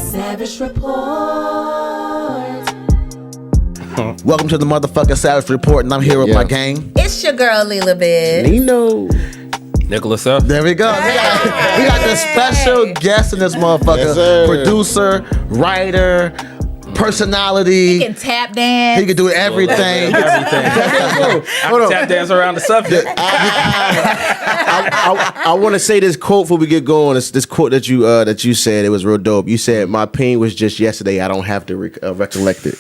Savage Report. Welcome to the motherfucking Savage Report, and I'm here with my gang. It's your girl, Lila Biz. Nino. Nickelus F. There we go. We got the special guest in this motherfucker. Yes, producer, writer, personality. He can tap dance. He can do everything. I can tap dance around the subject. I want to say this quote before we get going. This quote that you said, it was real dope. You said, "My pain was just yesterday. I don't have to recollect it."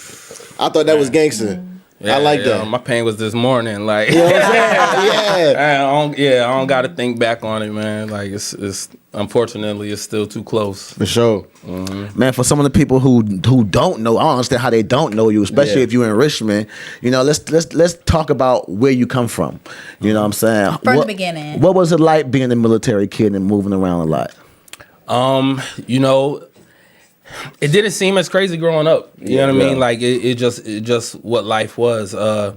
I thought that was gangster. Yeah, I like that. My pain was this morning. Like, you know what I'm saying? I don't got to think back on it, man. Like, it's unfortunately it's still too close. For sure. Man, for some of the people who don't know, I don't understand how they don't know you, especially if you're in Richmond. You know, let's talk about where you come from. You know what I'm saying? From the beginning. What was it like being a military kid and moving around a lot? You know, it didn't seem as crazy growing up. You know what I mean? Like it just what life was. I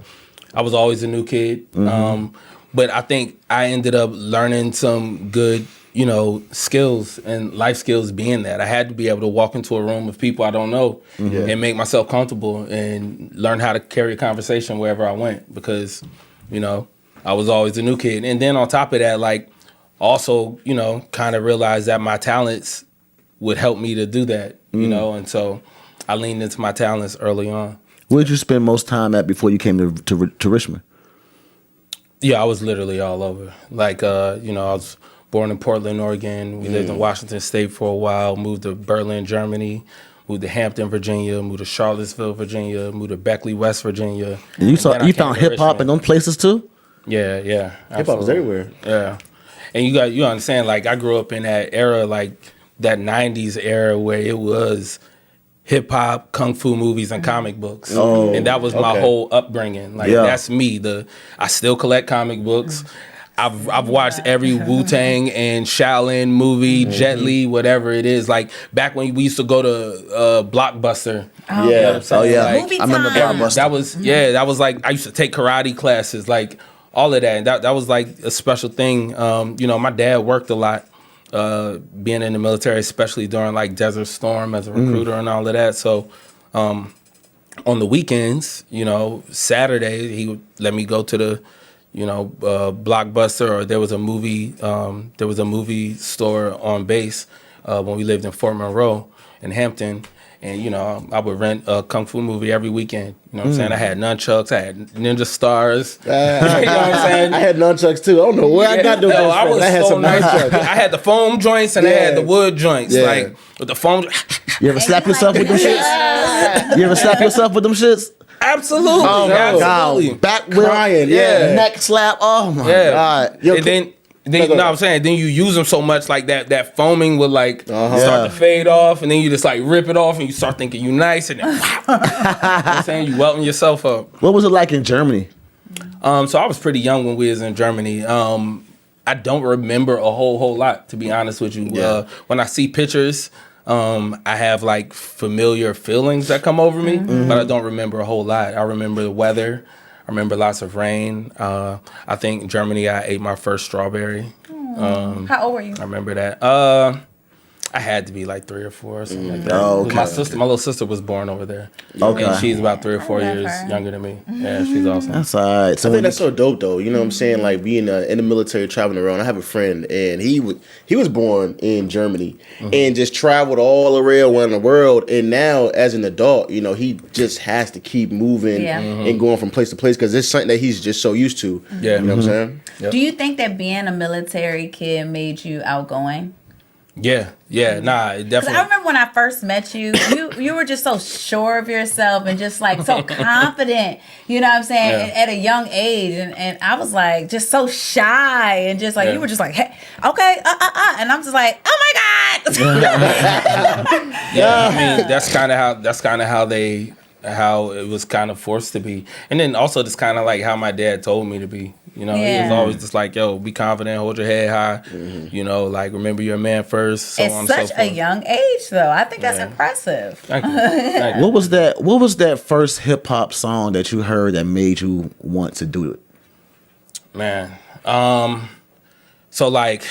was always a new kid. But I think I ended up learning some good, you know, skills and life skills being that. I had to be able to walk into a room of people I don't know and make myself comfortable and learn how to carry a conversation wherever I went because, you know, I was always a new kid. And then on top of that, like also, you know, kind of realized that my talents would help me to do that, you know, and so I leaned into my talents early on. Where did you spend most time at before you came to Richmond? Yeah, I was literally all over. Like, you know, I was born in Portland, Oregon. We lived in Washington State for a while, moved to Berlin, Germany, moved to Hampton, Virginia, moved to Charlottesville, Virginia, moved to Beckley, West Virginia. And you found hip-hop in those places too? Yeah. Hip-hop was everywhere. Yeah. And you understand, like, I grew up in that era, like, that 90s era where it was hip hop, kung fu movies, and comic books. And that was my whole upbringing. Like that's me. I still collect comic books. I've watched every Wu-Tang and Shaolin movie, Jet Li, whatever it is. Like back when we used to go to Blockbuster. Oh, You know what I'm saying? yeah. Like, Movie I remember time. Blockbuster. that was like I used to take karate classes, like all of that. And that was like a special thing. You know, my dad worked a lot. Being in the military, especially during like Desert Storm as a recruiter and all of that. So on the weekends, you know, Saturday, he would let me go to the, you know, Blockbuster, or there was a movie store on base when we lived in Fort Monroe in Hampton. And, you know, I would rent a kung fu movie every weekend. You know what I'm saying? I had nunchucks. I had ninja stars. You know what I'm saying? I had nunchucks too. I don't know where I got those. I had some nunchucks. I had the foam joints and I had the wood joints. Like, with the foam. You ever slap yourself with them shits? You ever slap yourself with them shits? Absolutely. Oh, absolutely. Back whip, Crying, neck slap. Oh, my God. And then you know what I'm saying? Then you use them so much, like that foaming would like start to fade off, and then you just like rip it off, and you start thinking you nice, and then you know what I'm saying? You welting yourself up. What was it like in Germany? So I was pretty young when we was in Germany. I don't remember a whole lot, to be honest with you. When I see pictures, I have like familiar feelings that come over me, but I don't remember a whole lot. I remember the weather. I remember lots of rain. I think in Germany I ate my first strawberry. How old were you? I remember that. I had to be like 3 or 4 or something like that. Oh, okay. My little sister was born over there. Okay. And she's about 3 or 4 love years her. younger than me. Yeah, she's awesome. That's all right. So I think that's so dope though. You know what I'm saying? Like being in the military, traveling around. I have a friend, and he was born in Germany and just traveled all around the world. And now, as an adult, you know, he just has to keep moving and going from place to place because it's something that he's just so used to. Yeah. You know what I'm saying? Yep. Do you think that being a military kid made you outgoing? Yeah, nah, it Because definitely. I remember when I first met you, you were just so sure of yourself and just like so confident, you know what I'm saying, at a young age. And I was like just so shy and just like, you were just like, hey, okay, and I'm just like, oh my God. Yeah, I mean, that's kind of how it was kind of forced to be. And then also just kind of like how my dad told me to be. You know, he was always just like, yo, be confident, hold your head high. You know, like, remember you're a man first, so on At and so such forth. a young age, though. I think that's impressive. Thank you. Thank you. what was that first hip hop song that you heard that made you want to do it? Man. So, like,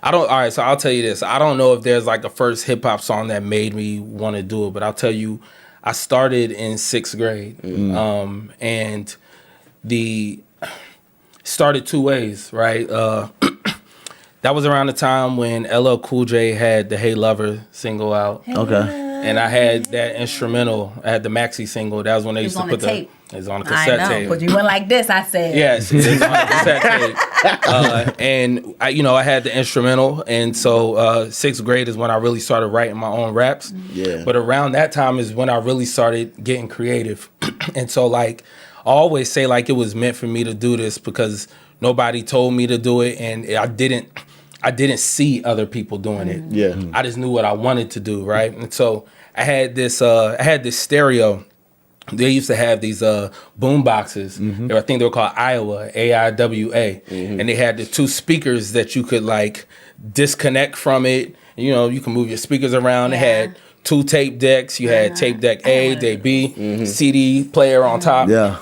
All right, so I'll tell you this. I don't know if there's like a first hip hop song that made me want to do it, but I'll tell you, I started in 6th grade. And started 2 ways, right? That was around the time when LL Cool J had the Hey Lover single out. Okay. And I had that instrumental. I had the maxi single. That was when they used to put tape. It was on a cassette tape. But you went like this, I said. Yes, it was on a cassette tape. And I had the instrumental. And so 6th grade is when I really started writing my own raps. Yeah. But around that time is when I really started getting creative. And so like I always say like it was meant for me to do this because nobody told me to do it, and I didn't see other people doing it. Yeah. I just knew what I wanted to do, right? And so I had this stereo. They used to have these boom boxes. I think they were called Iowa, AIWA. And they had the 2 speakers that you could like disconnect from it. You can move your speakers around. It had 2 tape decks. You had tape deck A, deck B, CD player on top. Yeah.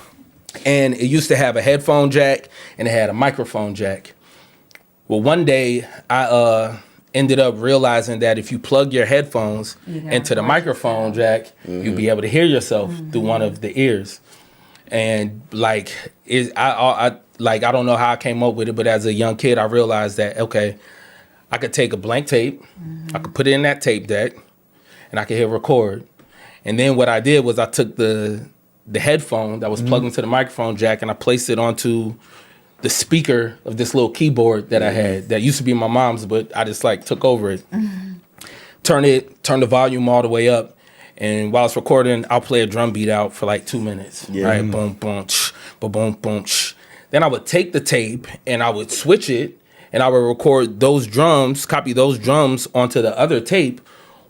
And it used to have a headphone jack and it had a microphone jack. Well, one day I ended up realizing that if you plug your headphones into the microphone jack, you'd be able to hear yourself through one of the ears. And like, I don't know how I came up with it, but as a young kid, I realized that, okay, I could take a blank tape, I could put it in that tape deck, and I could hit record. And then what I did was I took the headphone that was plugged into the microphone jack and I placed it onto the speaker of this little keyboard that I had that used to be my mom's, but I just like took over it. Turn the volume all the way up, and while it's recording, I'll play a drum beat out for like 2 minutes. Right, boom, boom, boom, boom. Then I would take the tape and I would switch it, and I would record those drums, copy those drums onto the other tape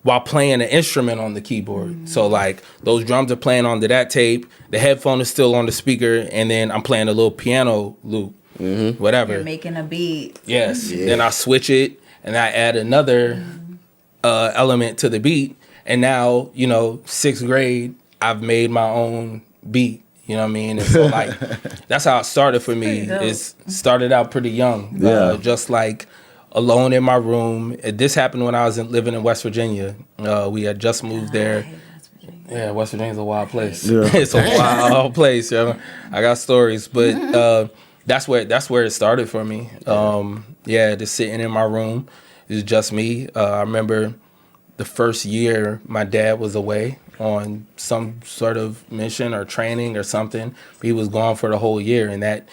while playing an instrument on the keyboard. So like those drums are playing onto that tape, the headphone is still on the speaker, and then I'm playing a little piano loop. Whatever. You're making a beat. Yes. Then I switch it and I add another element to the beat. And now, 6th grade, I've made my own beat. You know what I mean? And so like that's how it started for me. It started out pretty young. Just like alone in my room. This happened when I was living in West Virginia. We had just moved there. Yeah, West Virginia's a wild place. Yeah. It's a wild place. I got stories, but that's where it started for me. Just sitting in my room. It was just me. I remember the first year my dad was away on some sort of mission or training or something. He was gone for the whole year. And that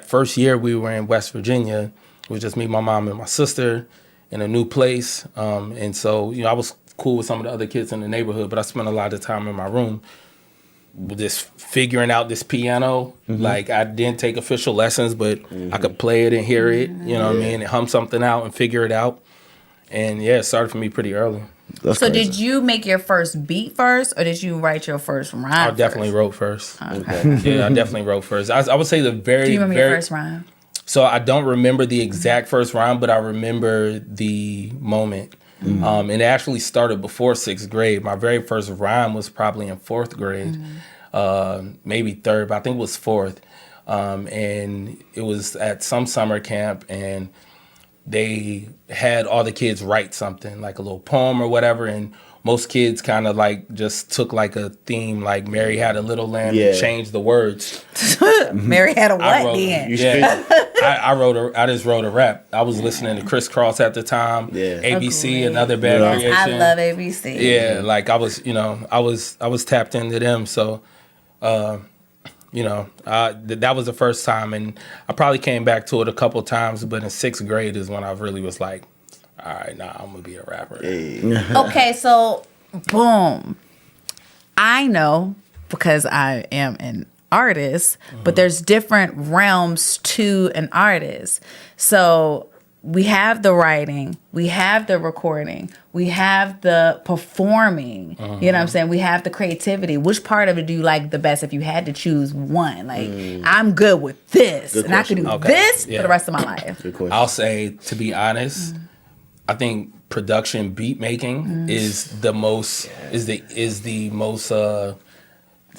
first year we were in West Virginia, it was just me, my mom, and my sister in a new place. And so, I was cool with some of the other kids in the neighborhood, but I spent a lot of time in my room just figuring out this piano. Like I didn't take official lessons, but I could play it and hear it, you know what I mean, and hum something out and figure it out. And it started for me pretty early. That's so crazy. did you make your first beat first, or did you write your first rhyme? I definitely wrote first. Okay. Yeah, I definitely wrote first. I would say the very, Do you remember your first rhyme? So I don't remember the exact first rhyme, but I remember the moment. And it actually started before 6th grade. My very first rhyme was probably in 4th grade, maybe 3rd, but I think it was 4th. And it was at some summer camp, and they had all the kids write something, like a little poem or whatever, and most kids kind of like just took like a theme, like Mary Had a Little Lamb, and changed the words. Mary had a what then? I just wrote a rap. I was listening to Criss Cross at the time. ABC, another bad creation. I love ABC. Yeah, like I was tapped into them. So, that was the first time, and I probably came back to it a couple times. But in 6th grade is when I really was like, all right, I'm gonna be a rapper. Okay, so boom. I know because I am an artist, but there's different realms to an artist. So we have the writing, we have the recording, we have the performing. You know what I'm saying? We have the creativity. Which part of it do you like the best if you had to choose one? Like, I'm good with this, and I could do this for the rest of my life. I'll say, to be honest, I think production beat making is the most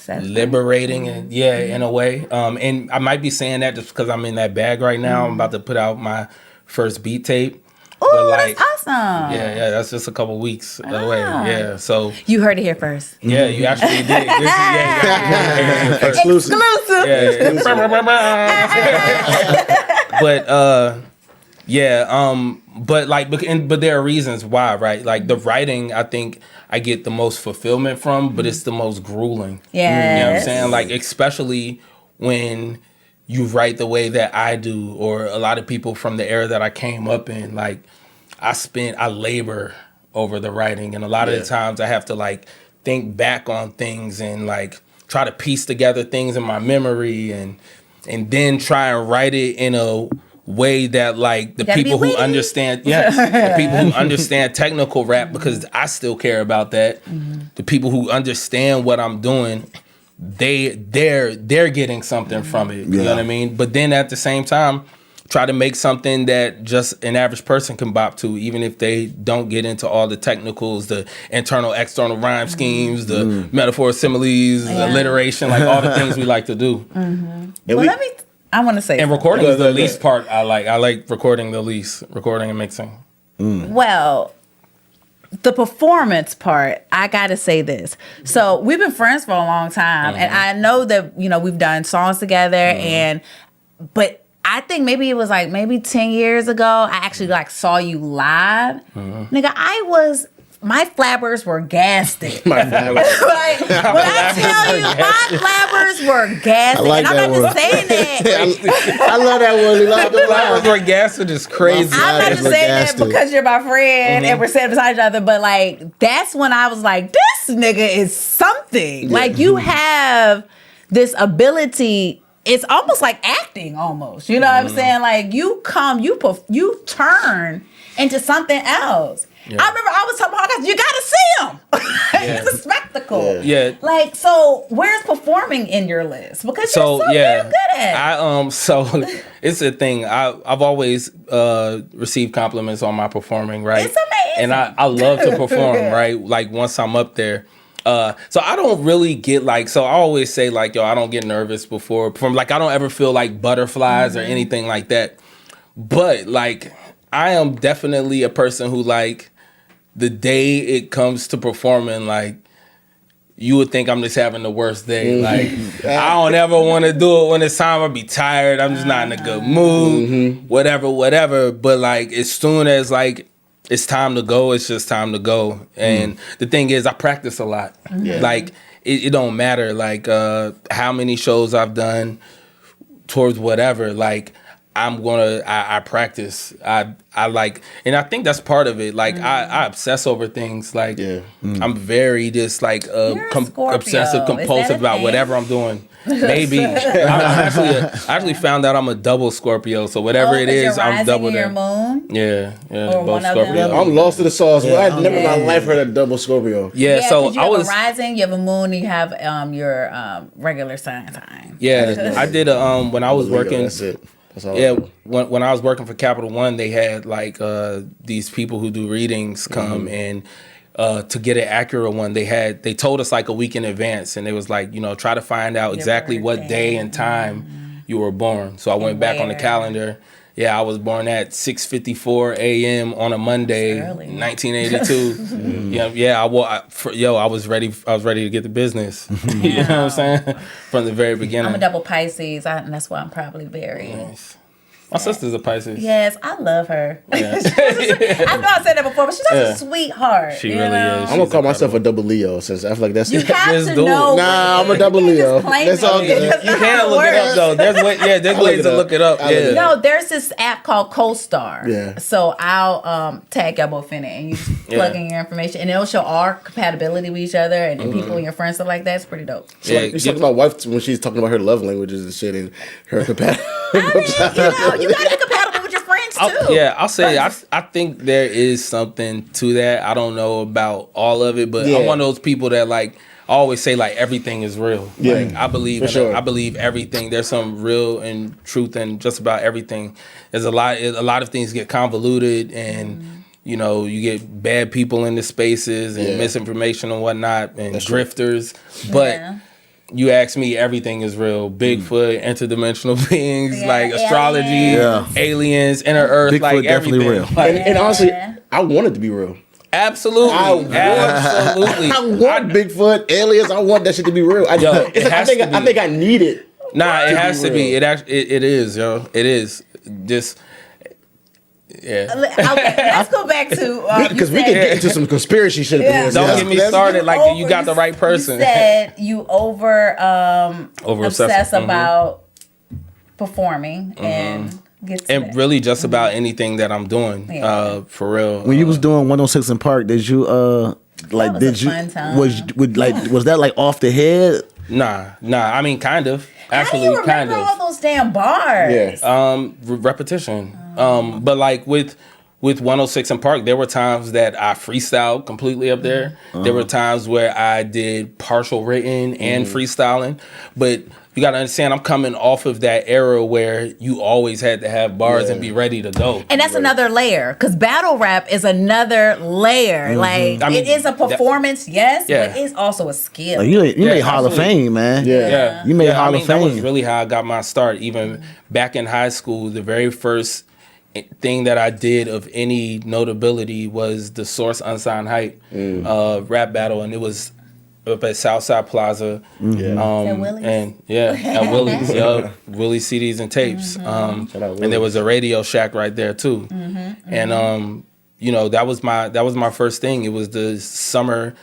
liberating and in a way. And I might be saying that just because I'm in that bag right now. I'm about to put out my first beat tape. Oh, that's awesome. Yeah, that's just a couple weeks away. Yeah, so you heard it here first. Yeah, you actually did. Exclusive. But there are reasons why, right? Like the writing, I think I get the most fulfillment from, but it's the most grueling. Yeah, you know what I'm saying? Like especially when you write the way that I do, or a lot of people from the era that I came up in. Like I labor over the writing, and a lot of the times I have to like think back on things and like try to piece together things in my memory, and then try and write it in a way that like the people who understand the people who understand technical rap, because I still care about that. The people who understand what I'm doing, they're getting something from it. You know what I mean? But then at the same time, try to make something that just an average person can bop to, even if they don't get into all the technicals, the internal, external rhyme schemes, the metaphor, similes, alliteration, like all the things we like to do. I want to say, and recording is the least part I like. I like recording the least, recording and mixing. Well, the performance part, I gotta say this. So we've been friends for a long time, and I know that we've done songs together, but I think maybe it was like 10 years ago, I actually like saw you live. Nigga, my flabbers were gassed. My flabbers. Like, when I tell you, my flabbers were gassed. Like, and I'm not just saying that. I love that one. My flabbers were gassed is crazy. I'm not just saying that because you're my friend and we're sitting beside each other, but like, that's when I was like, this nigga is something. Yeah. Like, you have this ability. It's almost like acting almost. You know what I'm saying? Like, you turn into something else. Yeah. I remember I was talking about, you gotta see him. It's a spectacle. Yeah. Like, so where's performing in your list? Because you're so damn good at it. So it's a thing. I've always received compliments on my performing, right? It's amazing. And I love to perform, right? Like once I'm up there. So I don't really get so I always say I don't get nervous before perform. Like I don't ever feel like butterflies or anything like that. But I am definitely a person who the day it comes to performing, you would think I'm just having the worst day. I don't ever want to do it when it's time. I'll be tired. I'm just not in a good mood. Whatever. But as soon as it's time to go, it's just time to go. And the thing is, I practice a lot. It don't matter how many shows I've done towards whatever. I practice. I and I think that's part of it. I obsess over things. I'm very just obsessive compulsive about whatever I'm doing. Maybe I actually found out I'm a double Scorpio. So whatever it is, I'm double your moon. Yeah, or both Scorpio. I'm lost to the sauce. Yeah. I've never in my life heard a double Scorpio. Yeah, so you have a rising, you have a moon, you have your regular sign. Yeah, I did when I was working. That's it. When I was working for Capital One, they had these people who do readings come and to get an accurate one, they told us a week in advance, and it was try to find out exactly what day and time you were born. So I went back on the calendar. Yeah, I was born at 6:54 a.m. on a Monday, 1982. I was ready. I was ready to get the business. You know what I'm saying? From the very beginning. I'm a double Pisces, and that's why I'm probably very nice. My sister's a Pisces. Yes, I love her. Yeah. I know I said that before, but she's such a sweetheart. She really is. I'm gonna call myself a double Leo since I feel like that's you have to know. Nah, I'm a double Leo. That's all good. You can look it up though. There's ways to look it up. Yeah. No, there's this app called CoStar. Yeah. So I'll tag y'all both in it, and you plug in your information, and it'll show our compatibility with each other and people and your friends, stuff like that. It's pretty dope. You talking about wife when she's talking about her love languages and shit and her compatibility. You gotta be compatible with your friends too. I'll say I think there is something to that. I don't know about all of it, but I'm one of those people that I always say everything is real. Yeah, I believe I believe everything. There's some real and truth in just about everything. There's a lot of things get convoluted and you get bad people in the spaces and misinformation and whatnot and grifters. But you ask me, everything is real. Bigfoot, interdimensional beings, like astrology, aliens, inner Earth, Bigfoot like definitely everything. real. And honestly, I want it to be real. Absolutely. Absolutely. I want Bigfoot, aliens. I want that shit to be real. I think I need it. Nah, it has to be. It actually, it is, yo. It is. Just, yeah. Okay, let's go back to Because we can get into some conspiracy shit. Yeah. Don't get me started. Like, you got the right person. You said you obsess about performing and get to And that. really just about anything that I'm doing, for real. When you was doing 106 in Park, did you like was did a you fun time. was that like off the head? Nah. I mean, kind of. How Actually, do you kind remember of. all those damn bars? Yeah. Repetition. But like with 106 in Park, there were times that I freestyled completely up there. There were times where I did partial written and freestyling. But you got to understand, I'm coming off of that era where you always had to have bars and be ready to go. And that's another layer, because battle rap is another layer. Like, I mean, it is a performance, yes, Yeah. but it's also a skill. Like, you made Hall of absolutely. Fame, man. Yeah. You made I Hall mean, of that was Fame. really how I got my start. Even back in high school, the very first thing that I did of any notability was the Source Unsigned Hype rap battle, and it was up at Southside Plaza. At Willie's? And at Willie's, Willie's CDs and tapes. And there was a Radio Shack right there too. And you know, that was my first thing. It was the summer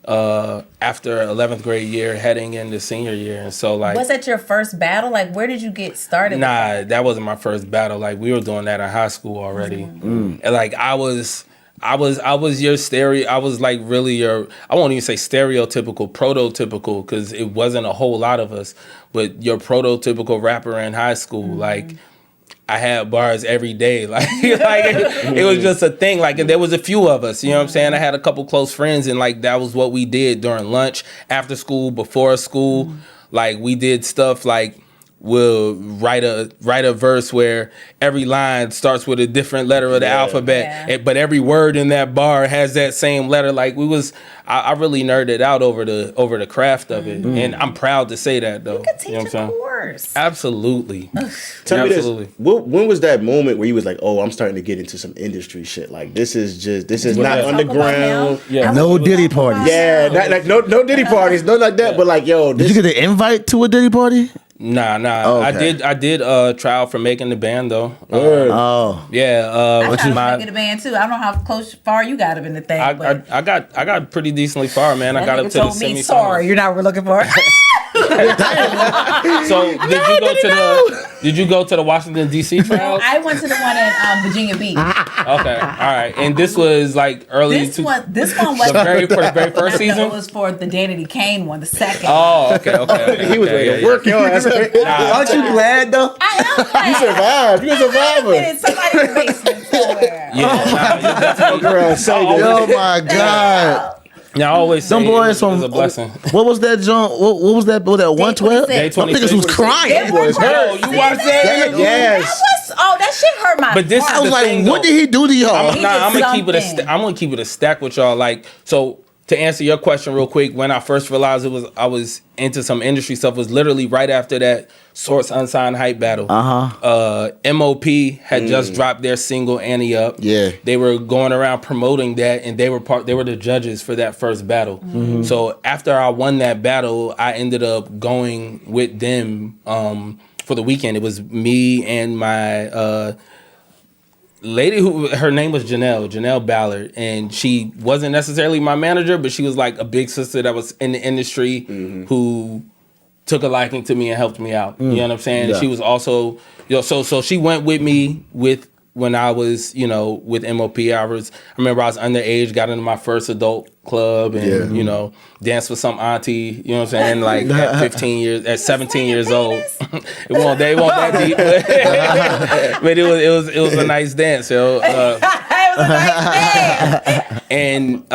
after 11th grade year, heading into senior year, and so like. Was that your first battle? Like, where did you get started? Nah, that wasn't my first battle. Like, we were doing that in high school already. And like I was your stereo. I was like really your. I won't even say stereotypical, prototypical, because it wasn't a whole lot of us. But your prototypical rapper in high school, like. I had bars every day. Like it was just a thing. Like, and there was a few of us, you know what I'm saying? I had a couple close friends, and like that was what we did during lunch, after school, before school. Like, we did stuff like we'll write a verse where every line starts with a different letter of the alphabet, but every word in that bar has that same letter. Like, I really nerded out over the craft of it, and I'm proud to say that though. You could teach know what I'm saying? a course. Absolutely. Tell me Absolutely. this. When was that moment where you was like, oh, I'm starting to get into some industry shit? Like, this is not underground. Yeah. No Diddy parties. Yeah, no Diddy parties, nothing like that. But like, yo, Did you get an invite to a Diddy party? Nah. Oh, okay. I did try out for making the band though. Oh. Yeah. I tried to make it a band too. I don't know how far you got up in the thing. But I got pretty decently far, man. I got up to the told me, semifinals. sorry, you're not looking for it. So did you go to the Washington D.C. trials? I went to the one in Virginia Beach. Okay, all right. And this was like early. This one for was the very first season. It was for the Danity Kane one, the second. Oh, okay. he was ready to work your ass. Aren't you glad though? I am glad. You survived. You a survivor. In somebody's basement somewhere. Oh my God. Yeah, I always say Some boys it from was a blessing. What was that John? What was that? Was that 112? Day Some 26. niggas was crying. Boys hurt. You watched that? Yes. That shit hurt my But this heart. I was the like, thing, what though. did he do to y'all? He I'm did gonna keep it. something. I'm gonna keep it a stack with y'all. Like, so to answer your question real quick, when I first realized I was into some industry stuff was literally right after that Source Unsigned Hype battle. MOP had just dropped their single Annie Up. Yeah. They were going around promoting that, and they were the judges for that first battle. So after I won that battle, I ended up going with them for the weekend. It was me and my lady who her name was Janelle Ballard, and she wasn't necessarily my manager, but she was like a big sister that was in the industry who took a liking to me and helped me out. You know what I'm saying? Yeah. And she was also, so she went with me when I was, with MOP. I remember I was underage, got into my first adult club, and danced with some auntie, you know what I'm saying? Like at 17 years old. It won't that deep, but it was a nice dance, yo. It was a nice day. And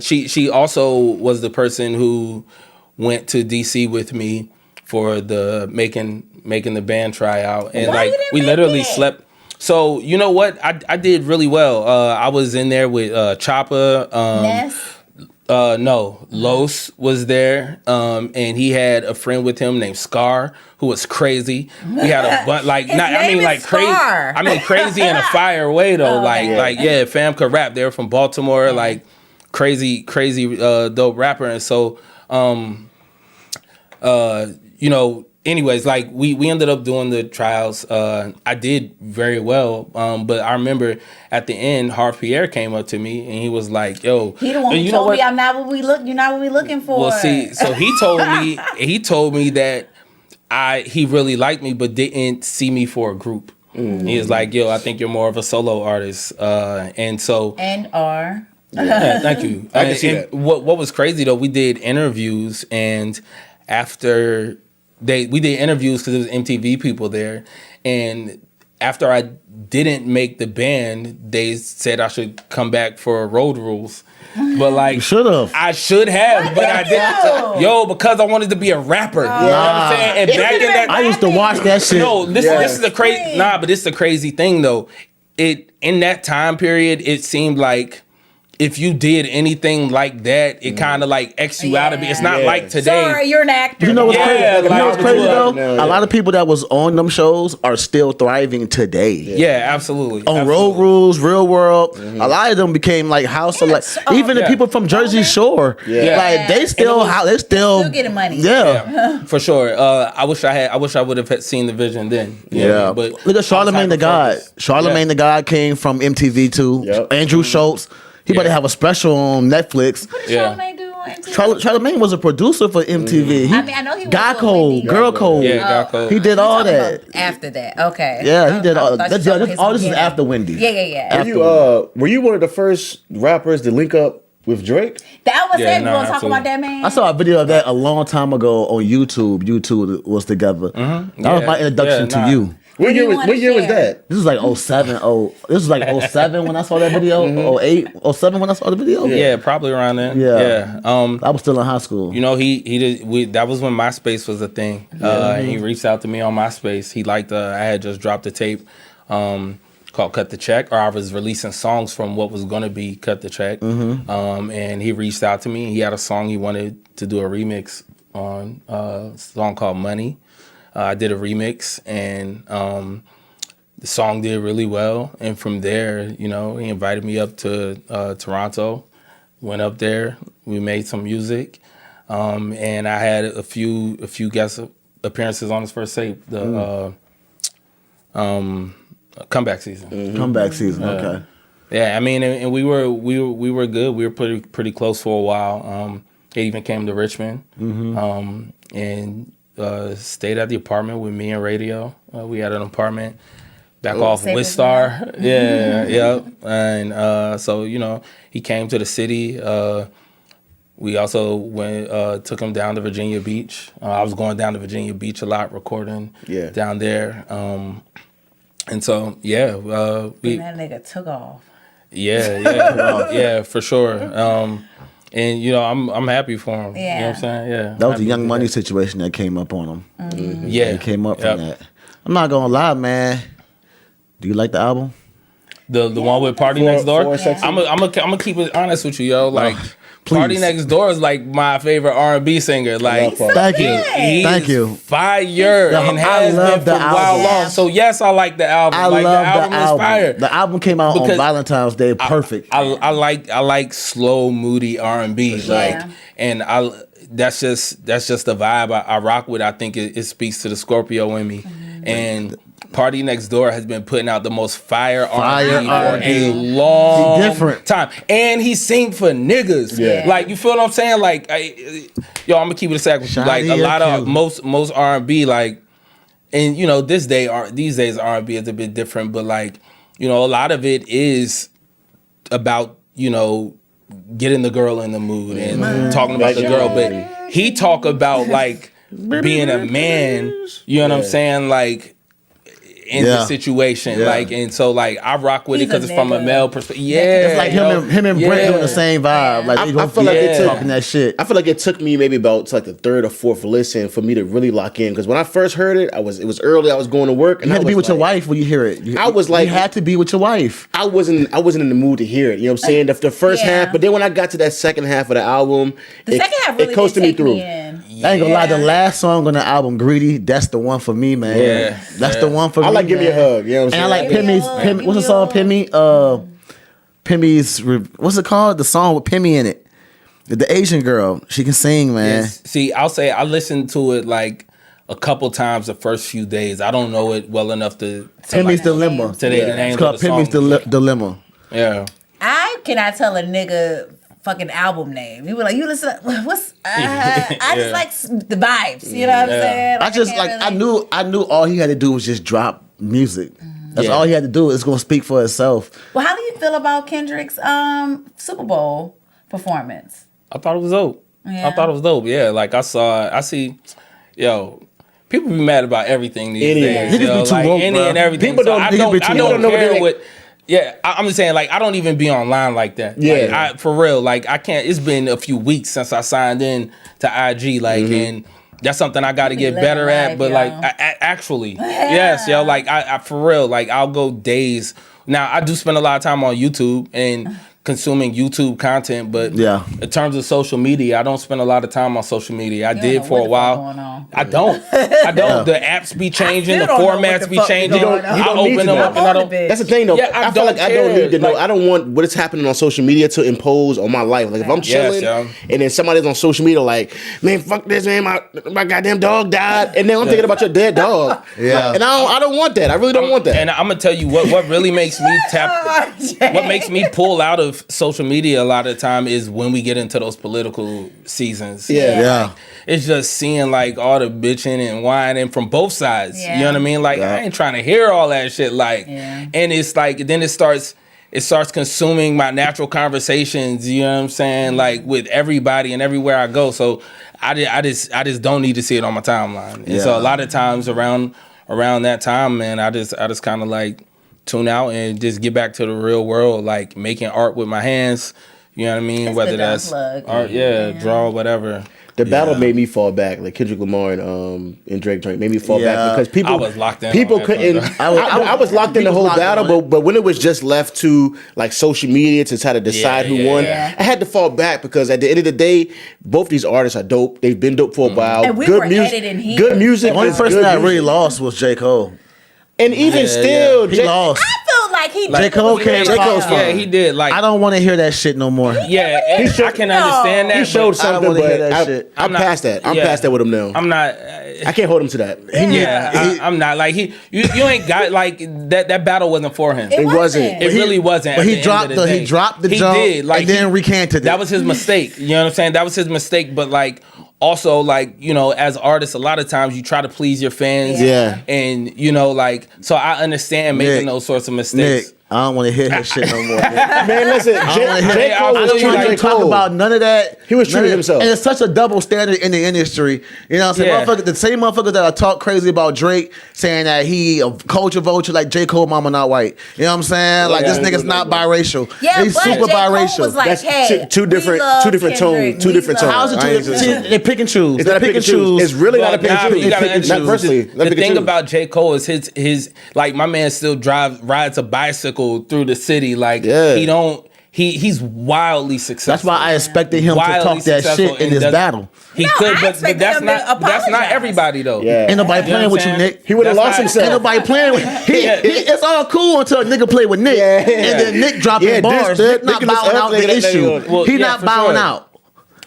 she also was the person who went to DC with me for the making the band tryout, and Why you like didn't we make literally it? slept. So you know what? I did really well. I was in there with Chopper, Ness. No, Los was there, and he had a friend with him named Scar, who was crazy. We had a bunch, like, His not, I name mean, is like crazy. Scar. I mean, crazy in a fire way though. Okay. Fam could rap. They were from Baltimore, like crazy, dope rapper. And so, anyways, like we ended up doing the trials. I did very well, but I remember at the end, Harv Pierre came up to me and he was like, "Yo, He the one who told me I'm not what we look. You're not what we looking for." Well, see, so he told me that he really liked me, but didn't see me for a group. He was like, "Yo, I think you're more of a solo artist," and so are. yeah, thank you. I can see that. What was crazy though, we did interviews, and after we did interviews because there was MTV people there, and after I didn't make the band, they said I should come back for Road Rules. But like, You should have. I should have, but I didn't. Yo, because I wanted to be a rapper. You know what I'm saying? And back in that, I used to watch that shit. no, this is the crazy. Nah, but this is the crazy thing though. In that time period, it seemed like if you did anything like that, it kind of like X you out of it. It's not like today. Sorry, you're an actor. You know what's crazy? Yeah, You know what's like, crazy though? yeah. A lot of people that was on them shows are still thriving today. Yeah, absolutely. On Absolutely. Road Rules, Real World, a lot of them became like house select. Even the Yeah. people from Jersey Shore, Yeah. like they still, they still getting money. Yeah, For sure. I wish I would have seen the vision then. You know what I yeah. mean? But Look at Charlamagne the God. Charlamagne the God came from MTV too. Yep. Andrew Schultz. He better have a special on Netflix. What did Yeah. Charlamagne do on MTV? Charlamagne was a producer for MTV. He, I mean, I know he was Guy with Code, Wendy. Girl Code. Yeah, Got Code. He did all that. After that, okay. Yeah, he did all. I thought you That's, talking about his all this is beginning. after Wendy. Yeah. Were you one of the first rappers to link up with Drake? That was Yeah, it. no, You want to talk absolutely. about that, man? I saw a video of that a long time ago on YouTube. YouTube was together. That was Yeah. my introduction Yeah, nah. to you. What you year wanna was share? that? This was like 07. This was like 07 when I saw that video. 08, 07 when I saw the video. Yeah, probably around then. Yeah. Yeah. I was still in high school. You know, that was when MySpace was a thing. He reached out to me on MySpace. He liked I had just dropped a tape called Cut the Check, or I was releasing songs from what was going to be Cut the Check. And he reached out to me. He had a song he wanted to do a remix on, a song called Money. I did a remix, and the song did really well. And from there, you know, he invited me up to Toronto. Went up there. We made some music, and I had a few guest appearances on his first tape, the comeback season. Comeback season. Okay. Yeah, I mean, and we were good. We were pretty close for a while. It even came to Richmond, and stayed at the apartment with me and Radio. We had an apartment back off Save Wistar. Yeah. And so, you know, he came to the city. We also took him down to Virginia Beach. I was going down to Virginia Beach a lot, recording down there. And so, yeah. that nigga took off. Yeah, for sure. And you know, I'm happy for him. Yeah. You know what I'm saying? Yeah. That was Happy the Young to Money that. situation that came up on him. Yeah. It came up Yep. from that. I'm not gonna lie, man. Do you like the album? The one with Party For- Next Door. for Sexy? I'm gonna keep it honest with you, yo. Like please. Party Next Door is like my favorite R&B singer. Like Love Thank you. he Thank is you. fire and I has love been the for a while album. long. So yes, I like the album. I like love the album is fire. The album came out on Because Valentine's Day. Perfect. I like slow, moody R&B. Like, and that's just the vibe I rock with. I think it speaks to the Scorpio in me. And Party Next Door has been putting out the most fire R&B for R&B. a long He different. time. And he sing for niggas. Yeah. Like, you feel what I'm saying? Like, I'm gonna keep it a sec with you. Like, a Shawty, lot you're of cute. most R&B, like, and you know, these days R&B is a bit different, but like, you know, a lot of it is about, you know, getting the girl in the mood and talking about the girl. But he talk about like being a man, you know what I'm saying? Like, in the situation. Yeah. Like, and so like I rock with it He's because a it's from a nigga. male perspective. Yeah, It's like him and Brent doing the same vibe. Like I feel like it took talking that shit. I feel like it took me maybe about to like the third or fourth listen for me to really lock in. Because when I first heard it, it was early. I was going to work, and You had I to be was with your like- wife when you hear it. I was like- you had to be with your wife. I wasn't in the mood to hear it. You know what I'm saying? The first Yeah. half, but then when I got to that second half of the album, The second half really it coasted did me take through. me in. I ain't gonna lie, the Yeah. last song on the album, Greedy, that's the one for me, man. Yeah. That's Yeah. the one for me. I like Give Me a man. Hug. You know what I'm And I saying? like Give me a Pimmy's. hug, Pimmy, give what's the me a song? hug. Pimmy's. What's it called? The song with Pimmy in it. The Asian girl. She can sing, man. Yes. See, I'll say I listened to it like a couple times the first few days. I don't know it well enough to Pimmy's Dilemma. today the names It's called of the Pimmy's songs. Dilemma. Yeah. I cannot tell a nigga fucking album name. You were like, you listen. What's? I Yeah. just like the vibes. You know what I'm Yeah. saying? I just can't like really- I knew all he had to do was just drop music. That's Yeah. all he had to do. It's gonna speak for itself. Well, how do you feel about Kendrick's Super Bowl performance? I thought it was dope. Yeah. I thought it was dope. Yeah, like I see, people be mad about everything these Any- days. Niggas be yo, too like woke, any bro. and everything. People So don't- I niggas be don't, too I woke. don't Don't know what care they- what. Yeah, I'm just saying, like, I don't even be online like that. Yeah. Like, for real. Like, I can't. It's been a few weeks since I signed in to IG. Like, and that's something I got to You get be better living at. life, But yo. like, actually, yes, yo. Like, I for real. Like, I'll go days. Now, I do spend a lot of time on YouTube and consuming YouTube content, but Yeah. in terms of social media, I don't spend a lot of time on social media. I don't did know for what a the fuck while. going on. I don't. I don't. The apps be changing. The still don't know what formats the be fuck changing. going on. I You don't need open to them know. up and I I'm on don't. the bitch. That's the thing, though. Yeah, I feel don't like I don't care. need to know. Like- I don't want what is happening on social media to impose on my life. Like if I'm Yes, chilling yeah. and then somebody's on social media like, man, fuck this, man, my goddamn dog died, and then I'm thinking about your dead dog. Yeah. And I don't want that. I really don't want that. And I'm gonna tell you what really makes me what makes me pull out of social media a lot of the time is when we get into those political seasons. Yeah. Yeah. It's just seeing like all the bitching and whining from both sides. Yeah. You know what I mean? Like Yeah. I ain't trying to hear all that shit. Like, Yeah. and it's like then it starts consuming my natural conversations. You know what I'm saying? Like with everybody and everywhere I go. So I just don't need to see it on my timeline. And so Yeah. a lot of times around that time, man, I just kind of like tune out and just get back to the real world, like making art with my hands. You know what I mean? It's Whether good to that's unplug. art, draw, whatever. The battle Yeah. made me fall back. Like Kendrick Lamar and Drake joint made me fall Yeah. back because people I was locked in People on that couldn't. joint. I was locked in the He was whole locked battle, on it. but when it was just left to like social media to try to decide who won, yeah. I had to fall back because at the end of the day, both these artists are dope. They've been dope for a while. And we good were music. headed in here. Good music. The only is person good that really music. lost was J. Cole. And even still, He J- lost. I feel like he J. Cole came J. Cole's out. Yeah, fine. he did. Like, I don't want to hear that shit no more. yeah, and I can understand that. he but showed I don't something, wanna hear but that shit. I'm not- past that. I'm yeah. past that with him now. I'm not. I can't hold him to that. I'm not like you ain't got like that battle wasn't for him. It wasn't. It He- really wasn't. But at he the end dropped of the he day. dropped the He jump did, like, and then he- recanted it. That was his mistake. You know what I'm saying? That was his mistake. But like also like, you know, as artists, a lot of times you try to please your fans. Yeah. And you know, like, so I understand making Nick, those sorts of Nick, mistakes. I don't want to hear that shit no more. Nick. Man, listen, J. Cole I was feel true you, to like, J. Talk Cole. about none of that. He was true None to of- himself. And it's such a double standard in the industry. You know what I'm saying? Yeah. The same motherfuckers that are talk crazy about Drake saying that he a culture vulture like J. Cole mama not white. You know what I'm saying? Like Yeah. this nigga's not biracial. Yeah, He's but super J. Cole biracial. was like, That's hey, two different we love tones. Kendrick. Two We different love- tones. How's it I ain't two? just- They pick and choose. It's They not a pick and choose. It's really not a pick and Nah, but choose. you gotta Pick and understand, Not personally. Not the pick and thing choose. about J. Cole is his like my man still rides a bicycle through the city. Like Yeah. he's wildly successful. That's why I expected him to Wildly talk that successful shit in and this does- battle. He No, could, I but expected that's him to not apologize. everybody though. Yeah. Ain't nobody You know playing what with I'm you, saying? Nick. He would have That's lost not- himself. Ain't nobody playing with Yeah. It's all cool until a nigga play with Nick. Yeah. And then Nick dropping Yeah, bars. this- Nick not Nick is bowing out up, the nigga, issue. Well, He yeah, not for bowing sure. out.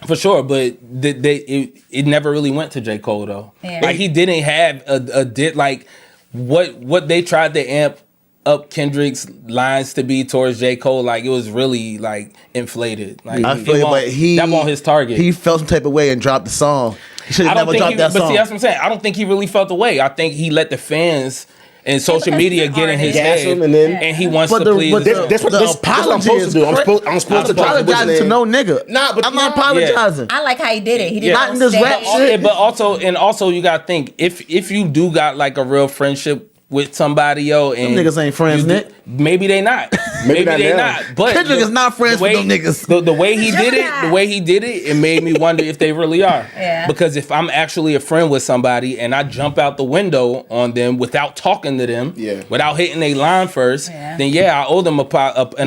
For sure, but it never really went to J. Cole though. Yeah. Like he didn't have a did like what they tried to amp up Kendrick's lines to be towards J. Cole, like it was really like inflated. Like I feel you, but that won't his target. He felt some type of way and dropped the song. He should I have don't never think dropped he, that but song. see that's what I'm saying. I don't think he really felt the way. I think he let the fans and social because media he's an get in his artist. Gas head, him and then- and he wants But to the- please. but them. That's what I'm supposed to do. I'm supposed to I'm apologizing to no nigga. Nah, but I'm not yeah. apologizing. I like how he did it. He did Yeah. it Not on in this stage. rap shit. But also you gotta think if you do got like a real friendship with somebody, yo, and Them niggas ain't friends, Nick. Maybe they not. Maybe not they now. not. But Kendrick is not friends with them niggas. The way he did it, it made me wonder if they really are. Yeah. Because if I'm actually a friend with somebody and I jump out the window on them without talking to them, without hitting a line first, then I owe them an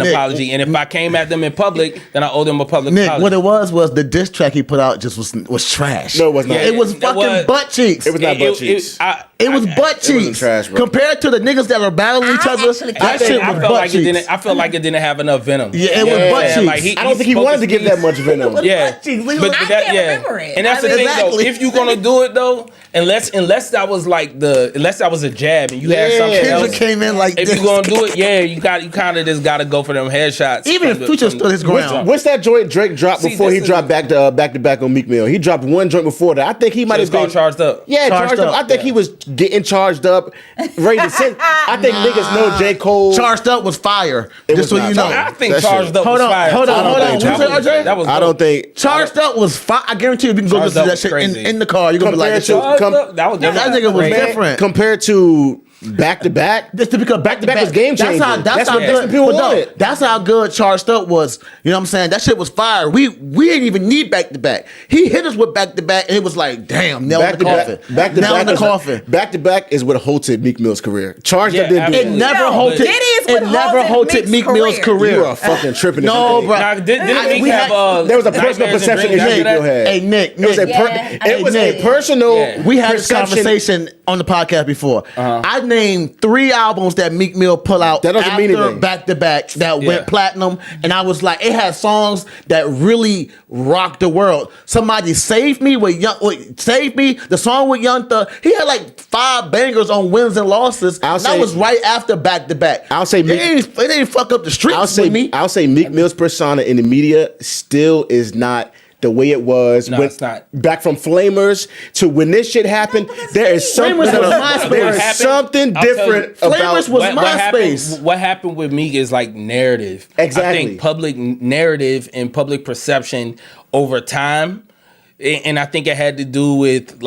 apology. And if I came at them in public, then I owe them a public apology. What it was the diss track he put out just was trash. No, it was not. It was fucking butt cheeks. It was not butt cheeks. It was butt cheeks. Trash, bro. Compared to the niggas that are battling each other, that shit was butt cheeks. I felt like it didn't have enough venom. Yeah, it was butt cheeks. Like I don't think he wanted to give that much venom. Yeah, I can't remember it. And that's the thing though. If you're gonna do it though, unless that was a jab and you had something Kendrick else. came in like If this. you're gonna do it, you kind of just gotta go for them headshots. Even if Future stood his ground. What's that joint Drake dropped before he dropped back to back on Meek Mill? He dropped one joint before that. I think he might have been charged up. Yeah, charged up. I think he was getting charged up, ready to send. I think niggas know J. Cole. Charged Up was fire. Just so you know. I think charged up was fire. Hold on. I don't think Charged Up was fire. I guarantee you, if you can go listen to that shit in the car, you're gonna be like, that nigga was different. compared to back to back. Just to become back to back was game changing. That's how good people wanted. That's how good Charged Up was. You know what I'm saying? That shit was fire. We didn't even need back to back. He hit us with back to back, and it was like, damn, nail in the coffin. Nail in the coffin. Back to back is what halted Meek Mill's career. Charged Up didn't do It never halted Meek Mill's career. You are fucking tripping. No, bro. Didn't Meek have there was a personal perception issue Meek Mill had. Hey, Nick. It was a personal. We had this conversation on the podcast before. I named 3 albums that Meek Mill put out that doesn't mean after anything. back to back that went platinum, and I was like, it had songs that really rocked the world. Somebody Save Me Save Me, the song with Young Thug. He had like 5 bangers on wins and losses. That was right after back to back. I'll say it didn't fuck up the streets with me. I'll say Meek Mill's persona in the media still is not the way it was. No, it's not. Back from Flamers to when this shit happened, there is something different about Flamers was MySpace. What happened with Meek is like narrative. Exactly. I think public narrative and public perception over time. And I think it had to do with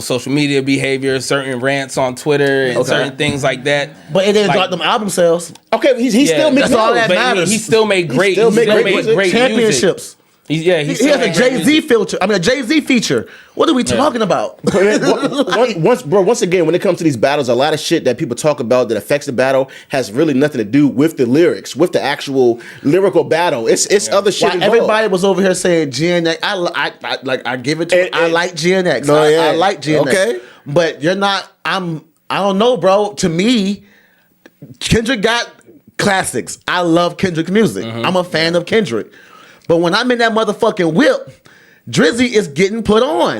social media behavior, certain rants on Twitter, and certain things like that. But it didn't drop them album sales. Okay, he still makes all that matters. He still made great championships. Music. He has a Jay-Z filter. I mean, a Jay-Z feature. What are we talking about? Once again, when it comes to these battles, a lot of shit that people talk about that affects the battle has really nothing to do with the lyrics, with the actual lyrical battle. It's other shit involved. Everybody was over here saying GNX. I give it to. I like GNX. I like GNX. Okay, but you're not. I don't know, bro. To me, Kendrick got classics. I love Kendrick's music. I'm a fan of Kendrick. But when I'm in that motherfucking whip, Drizzy is getting put on.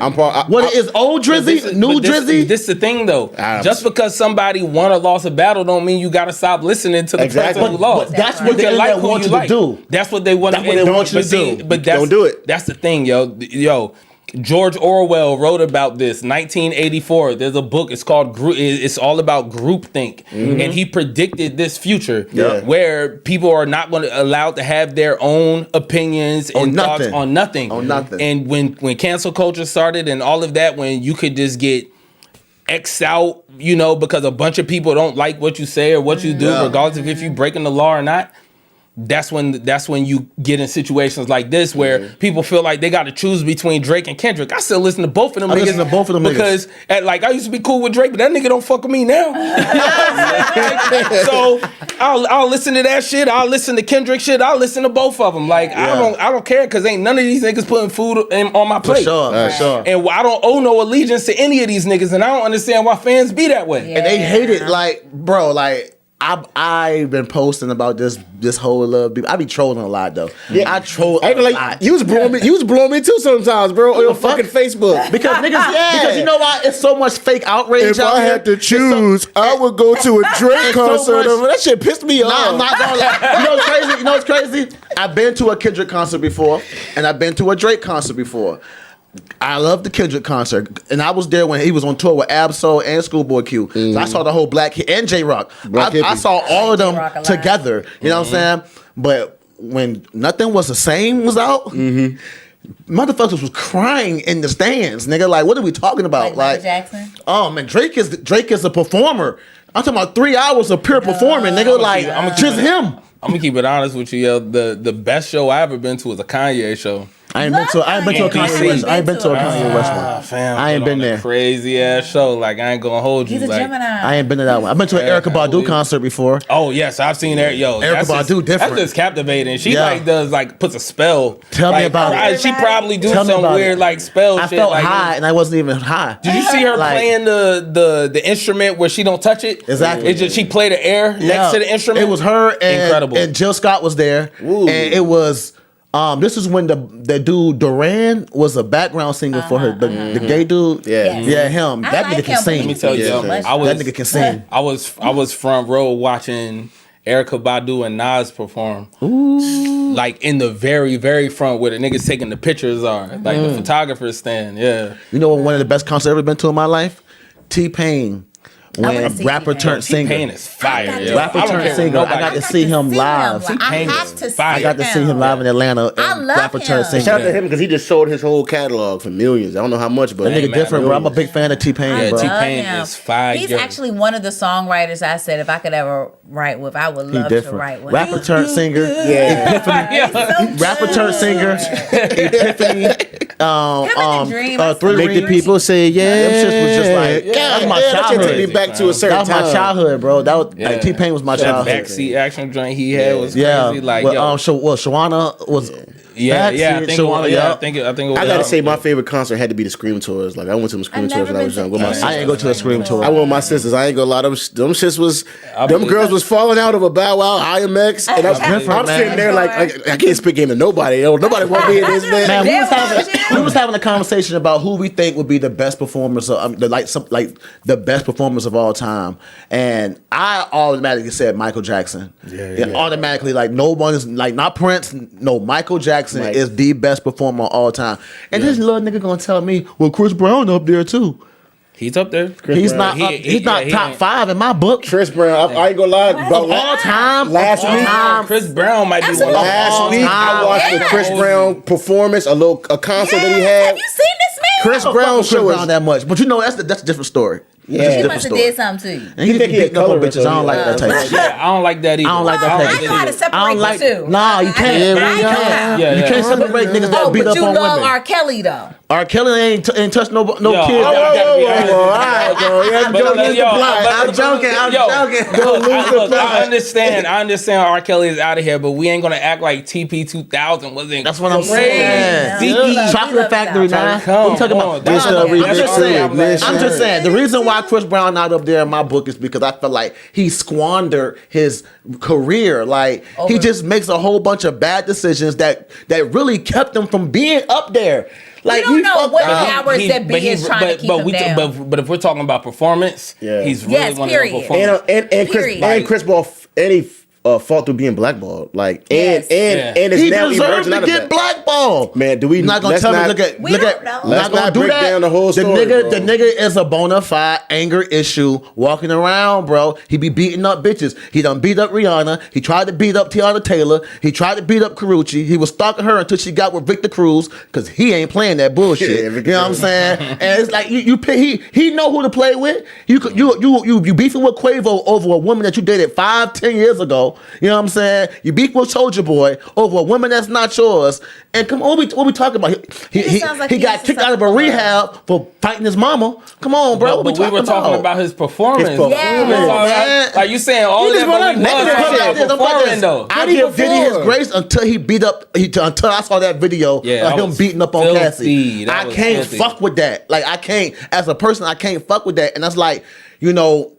Is old Drizzy, new Drizzy? This is the thing, though. Just because somebody won or lost a battle don't mean you got to stop listening to the person who lost. But that's what they want you to do. That's what they want you to do. But don't do it. That's the thing, yo. George Orwell wrote about this, 1984. There's a book. It's called It's all about groupthink, and he predicted this future where people are not going to allowed to have their own opinions and thoughts on nothing. And when cancel culture started and all of that, when you could just get X'd out, because a bunch of people don't like what you say or what you do, regardless of if you're breaking the law or not. That's when you get in situations like this where people feel like they got to choose between Drake and Kendrick. I still listen to both of them. Because I used to be cool with Drake, but that nigga don't fuck with me now. So I'll listen to that shit. I'll listen to Kendrick shit. I'll listen to both of them. I don't care because ain't none of these niggas putting food on my plate. For sure. And I don't owe no allegiance to any of these niggas, and I don't understand why fans be that way. And they hate it, bro. I've been posting about this whole I be trolling a lot though. Yeah, I troll a lot. You was blowing me too sometimes, bro, on your fucking Facebook. Because niggas, because you know why? It's so much fake outrage. If I had to choose, I would go to a Drake concert. That shit pissed me off. I'm not gonna lie. You know what's crazy? I've been to a Kendrick concert before, and I've been to a Drake concert before. I love the Kendrick concert, and I was there when he was on tour with Ab-Soul and Schoolboy Q. So I saw the whole Black and J-Rock. I saw all of them together. You know what I'm saying? But when Nothing Was the Same was out, motherfuckers was crying in the stands, nigga. Like, what are we talking about? Like Jackson? Oh man, Drake is a performer. I'm talking about 3 hours of pure performing, nigga. Like, just him. I'm gonna keep it honest with you, yo. The best show I ever been to was a Kanye show. I ain't been to a Kanye West. I ain't been to a Kanye West one. Fam, I ain't been there. Crazy ass show. Like I ain't gonna hold you. He's a like, Gemini. I ain't been to that one. I've been to an Erykah Badu concert before. Oh yes, I've seen Eric. Yo, Erykah Badu different. That's just captivating. She puts a spell. Tell me about it. She probably do Tell me some about weird it. like spell. I shit. felt like, high and I wasn't even high. Did you see her Like- playing the instrument where she don't touch it? Exactly. It's just she played the air next to the instrument. It was her and Incredible. and Jill Scott was there, and it was. This is when the dude Duran was a background singer for her. The gay dude, Yes. him. I That like nigga can him, but sing. Let me tell you, Yeah. yo, That That nigga can sing. I was front row watching Erykah Badu and Nas perform. Ooh. Like in the very, very front where the niggas taking the pictures are. Like the photographer's stand. Yeah. You know what? One of the best concerts I've ever been to in my life. T-Pain. wanna When see rapper T-Pain. turned singer. T-Pain is fire. yo. Rapper I don't turned care what singer. I nobody- got to see him live. I T-Pain have is to see fire. I got to see him him. live in Atlanta. I And love rapper turned him. singer. Shout out to him because he just sold his whole catalog for millions. I don't know how much, but That nigga man, different, bro. I'm a millions. big fan of T-Pain, I bro. T-Pain love him. is fire. He's actually one of the songwriters I said if I could ever write with, I would He love to different. write with. Rapper turned singer. Yeah. Rapper turned singer. Epiphany. Him and the Dream, I Three Make the Rings. people say yeah. Them shits was just like, that was my that shit childhood. take me back to a certain That was my time. childhood, bro. That was Yeah. like T-Pain was my that childhood. backseat action joint he had was Yeah, crazy. Like well, yo, Shawana was. yeah, I Backseat, think Shawana, it, yeah. I think it was. I gotta say, my favorite concert had to be the Scream tours. Like I went to them Scream I've tours never when I was been young to with my any. sister. I ain't go to a Scream tour. I went with my sisters. I ain't gonna lie. Them shits was. Them believe girls that. was falling out of a Bow Wow, IMX, and I'm different, sitting man. there like I can't speak game to nobody. Yo, nobody want me in this Man, man. we was having a conversation about who we think would be the best performers, the best performers of all time, and I automatically said Michael Jackson. Yeah. Automatically, like no one is like not Prince. No, Michael Jackson Mike. is the best performer of all time. And this little nigga gonna tell me, well, Chris Brown up there too. He's up there. He's Brown. not. He's not he top ain't. 5 in my book. Chris Brown. I ain't gonna lie. About All time. Last All week. time. Chris Brown might be one of Absolutely. Last week, I watched the Yeah. Chris Brown performance, a concert that he Yes, had. have you seen this man? Chris I don't fuck Brown with Chris show Brown is. that much, but you know that's a different story. Yeah. That's a He different must have story. did something to you. And he think he beating a up on colorist, bitches. I don't like that type of shit. Yeah, I don't like that either. I don't like that Well, type I of know how to shit. separate I don't like. the two. Nah, you can't. Yeah, we I know got- how. Yeah, You yeah. can't separate niggas that Oh, beat but up you on love women. R. Kelly though. R. Kelly ain't touched no Yo, kids. I gotta be honest. All right, bro. Yeah, But, go lose the yo, plot. but- I'm joking. I'm Yo, joking. Look, lose the look, plot. I understand R. Kelly is out of here, but we ain't gonna act like TP 2000 wasn't. That's what I'm crazy. saying. Yeah. Chocolate Factory, nah. Come What you talking on, about? that's Nah, the I'm remix just to saying. it, man. I'm just saying. The reason why Chris Brown not up there in my book is because I feel like he squandered his career. Like he just makes a whole bunch of bad decisions that really kept him from being up there. Like don't he know fucked what up. powers that be is trying to keep him down. But if we're talking about performance, Yeah. he's really Yes, one period. of the performers. And Chris Ball, and he fought through being blackballed. Like Yes. and it's He now deserved emerging to out of get that. blackballed. Man, do we? You're not gonna let's tell me? not- Look at. We Look don't at. know. we're Let's not gonna not do break that. down the whole story, The bro. nigga is a bona fide anger issue walking around, bro. He be beating up bitches. He done beat up Rihanna. He tried to beat up Tiana Taylor. He tried to beat up Carucci. He was stalking her until she got with Victor Cruz because he ain't playing that bullshit. Yeah, you Victor know what I'm Cruz. saying? And it's like you pick. He know who to play with. You beefing with Quavo over a woman that you dated 5-10 years ago. You know what I'm saying? You beef with Soulja Boy over a woman that's not yours. And come on, what we talking about? He sounds like he he got used to kicked out of a suffer. rehab for fighting his mama. Come on, bro. But What we were talking about his performance. His performance. Yeah. Like you saying all You of just that, brought but up we negative was talking shit. about performing though. I What he give Diddy his performed? grace until he beat up. Until I saw that video Yeah, of that him was beating up on filthy. Cassie. That I was can't filthy. fuck with that. Like I can't, as a person, I can't fuck with that. And that's like, you know.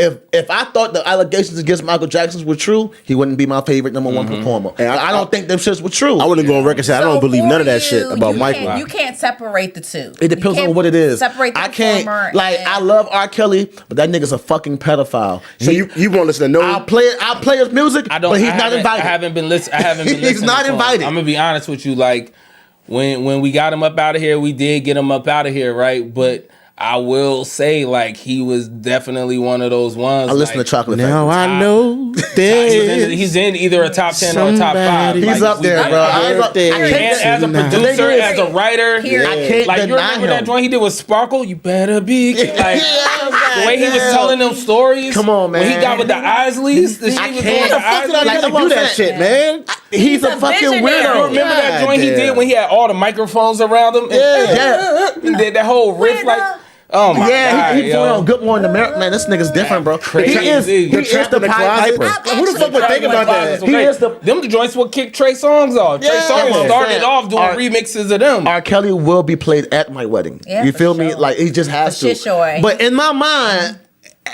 If I thought the allegations against Michael Jackson were true, he wouldn't be my favorite number one performer. And I don't think them shits were true. I wouldn't go on record and say I don't So believe for none of that you, shit about you Michael. can't- You can't separate the two. It depends You on can't what it is. Separate the I can't performer like. and- I love R. Kelly, but that nigga's a fucking pedophile. So you won't listen to no. I'll play his music, I don't. but he's I not haven't- invited. I haven't been listening. He's not invited. I'm gonna be honest with you. Like when we got him up out of here, we did get him up out of here, right? But I will say, like, he was definitely one of those ones. I listen like, to Chocolate Now Factory. I know he's in either a top 10 or a top 5. He's like, up there, bro. And as a producer, as a writer, I can't like, you deny remember that him. joint he did with Sparkle? You better be. Like, the way he was telling them stories. Come on, man. When he got with the Isleys, the shit I he was can't. doing with the The fuck did I Isleys. like, do that shit, man. He's a a fucking visionary. You weirdo. remember that joint he damn. did when he had all the microphones around him? Yeah. He did that whole riff like, oh my Yeah, God, he yo. on Good Morning America. Man, this nigga's different, bro. Crazy. He is the Pied Piper. Who the fuck would think about that? He is the. Them the joints will kick Trey Songz off. Trey Yeah. Songz Come on, started man. off doing R- remixes of them. R. Kelly will be played at my wedding. Yeah, You for feel me? sure. Like he just has For to. sure. But in my mind,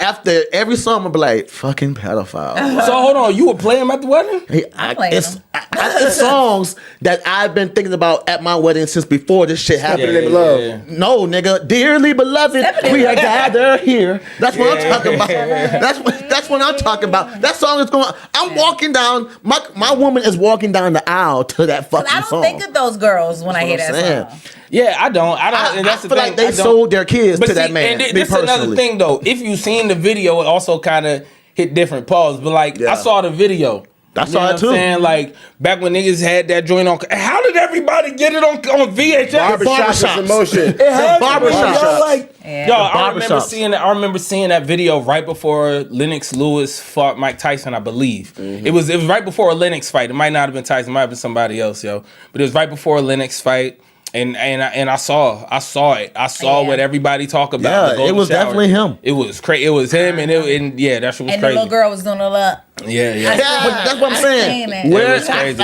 after every song, I'm gonna be like, fucking pedophile. So hold on, you would play him at the wedding? playing It's them. it's songs that I've been thinking about at my wedding since before this shit happened. Yeah, in yeah, love. yeah. No, nigga, dearly beloved, we are gathered here. That's what I'm talking about. That's what I'm talking about. That song is going. I'm walking down. My woman is walking down the aisle to that fucking I don't song. think of those girls when I hear That's what that I'm song. Yeah, I don't. I And that's the feel thing. like they I don't. sold their kids But to that see, man. and Me this is another personally. thing though. If you seen the video, it also kind of hit different pause. But like, Yeah. I saw the video. I You saw know it what too. I'm saying? Like back when niggas had that joint on. How did everybody get it on VHS? Barbershop is in motion. It had barbershops. Yo, like, Yeah. yo, I remember barbershops. seeing that. I remember seeing that video right before Lennox Lewis fought Mike Tyson, I believe. It was right before a Lennox fight. It might not have been Tyson. It might have been somebody else, yo. But it was right before a Lennox fight. And I saw it. I saw Yeah. what everybody talk about. Yeah, the golden it was shower. definitely him. It was crazy. It was him, and yeah, that shit was And the crazy. little girl was doing a lot. Yeah. Yeah, but that's what I'm I saying. seen it. Where It was crazy.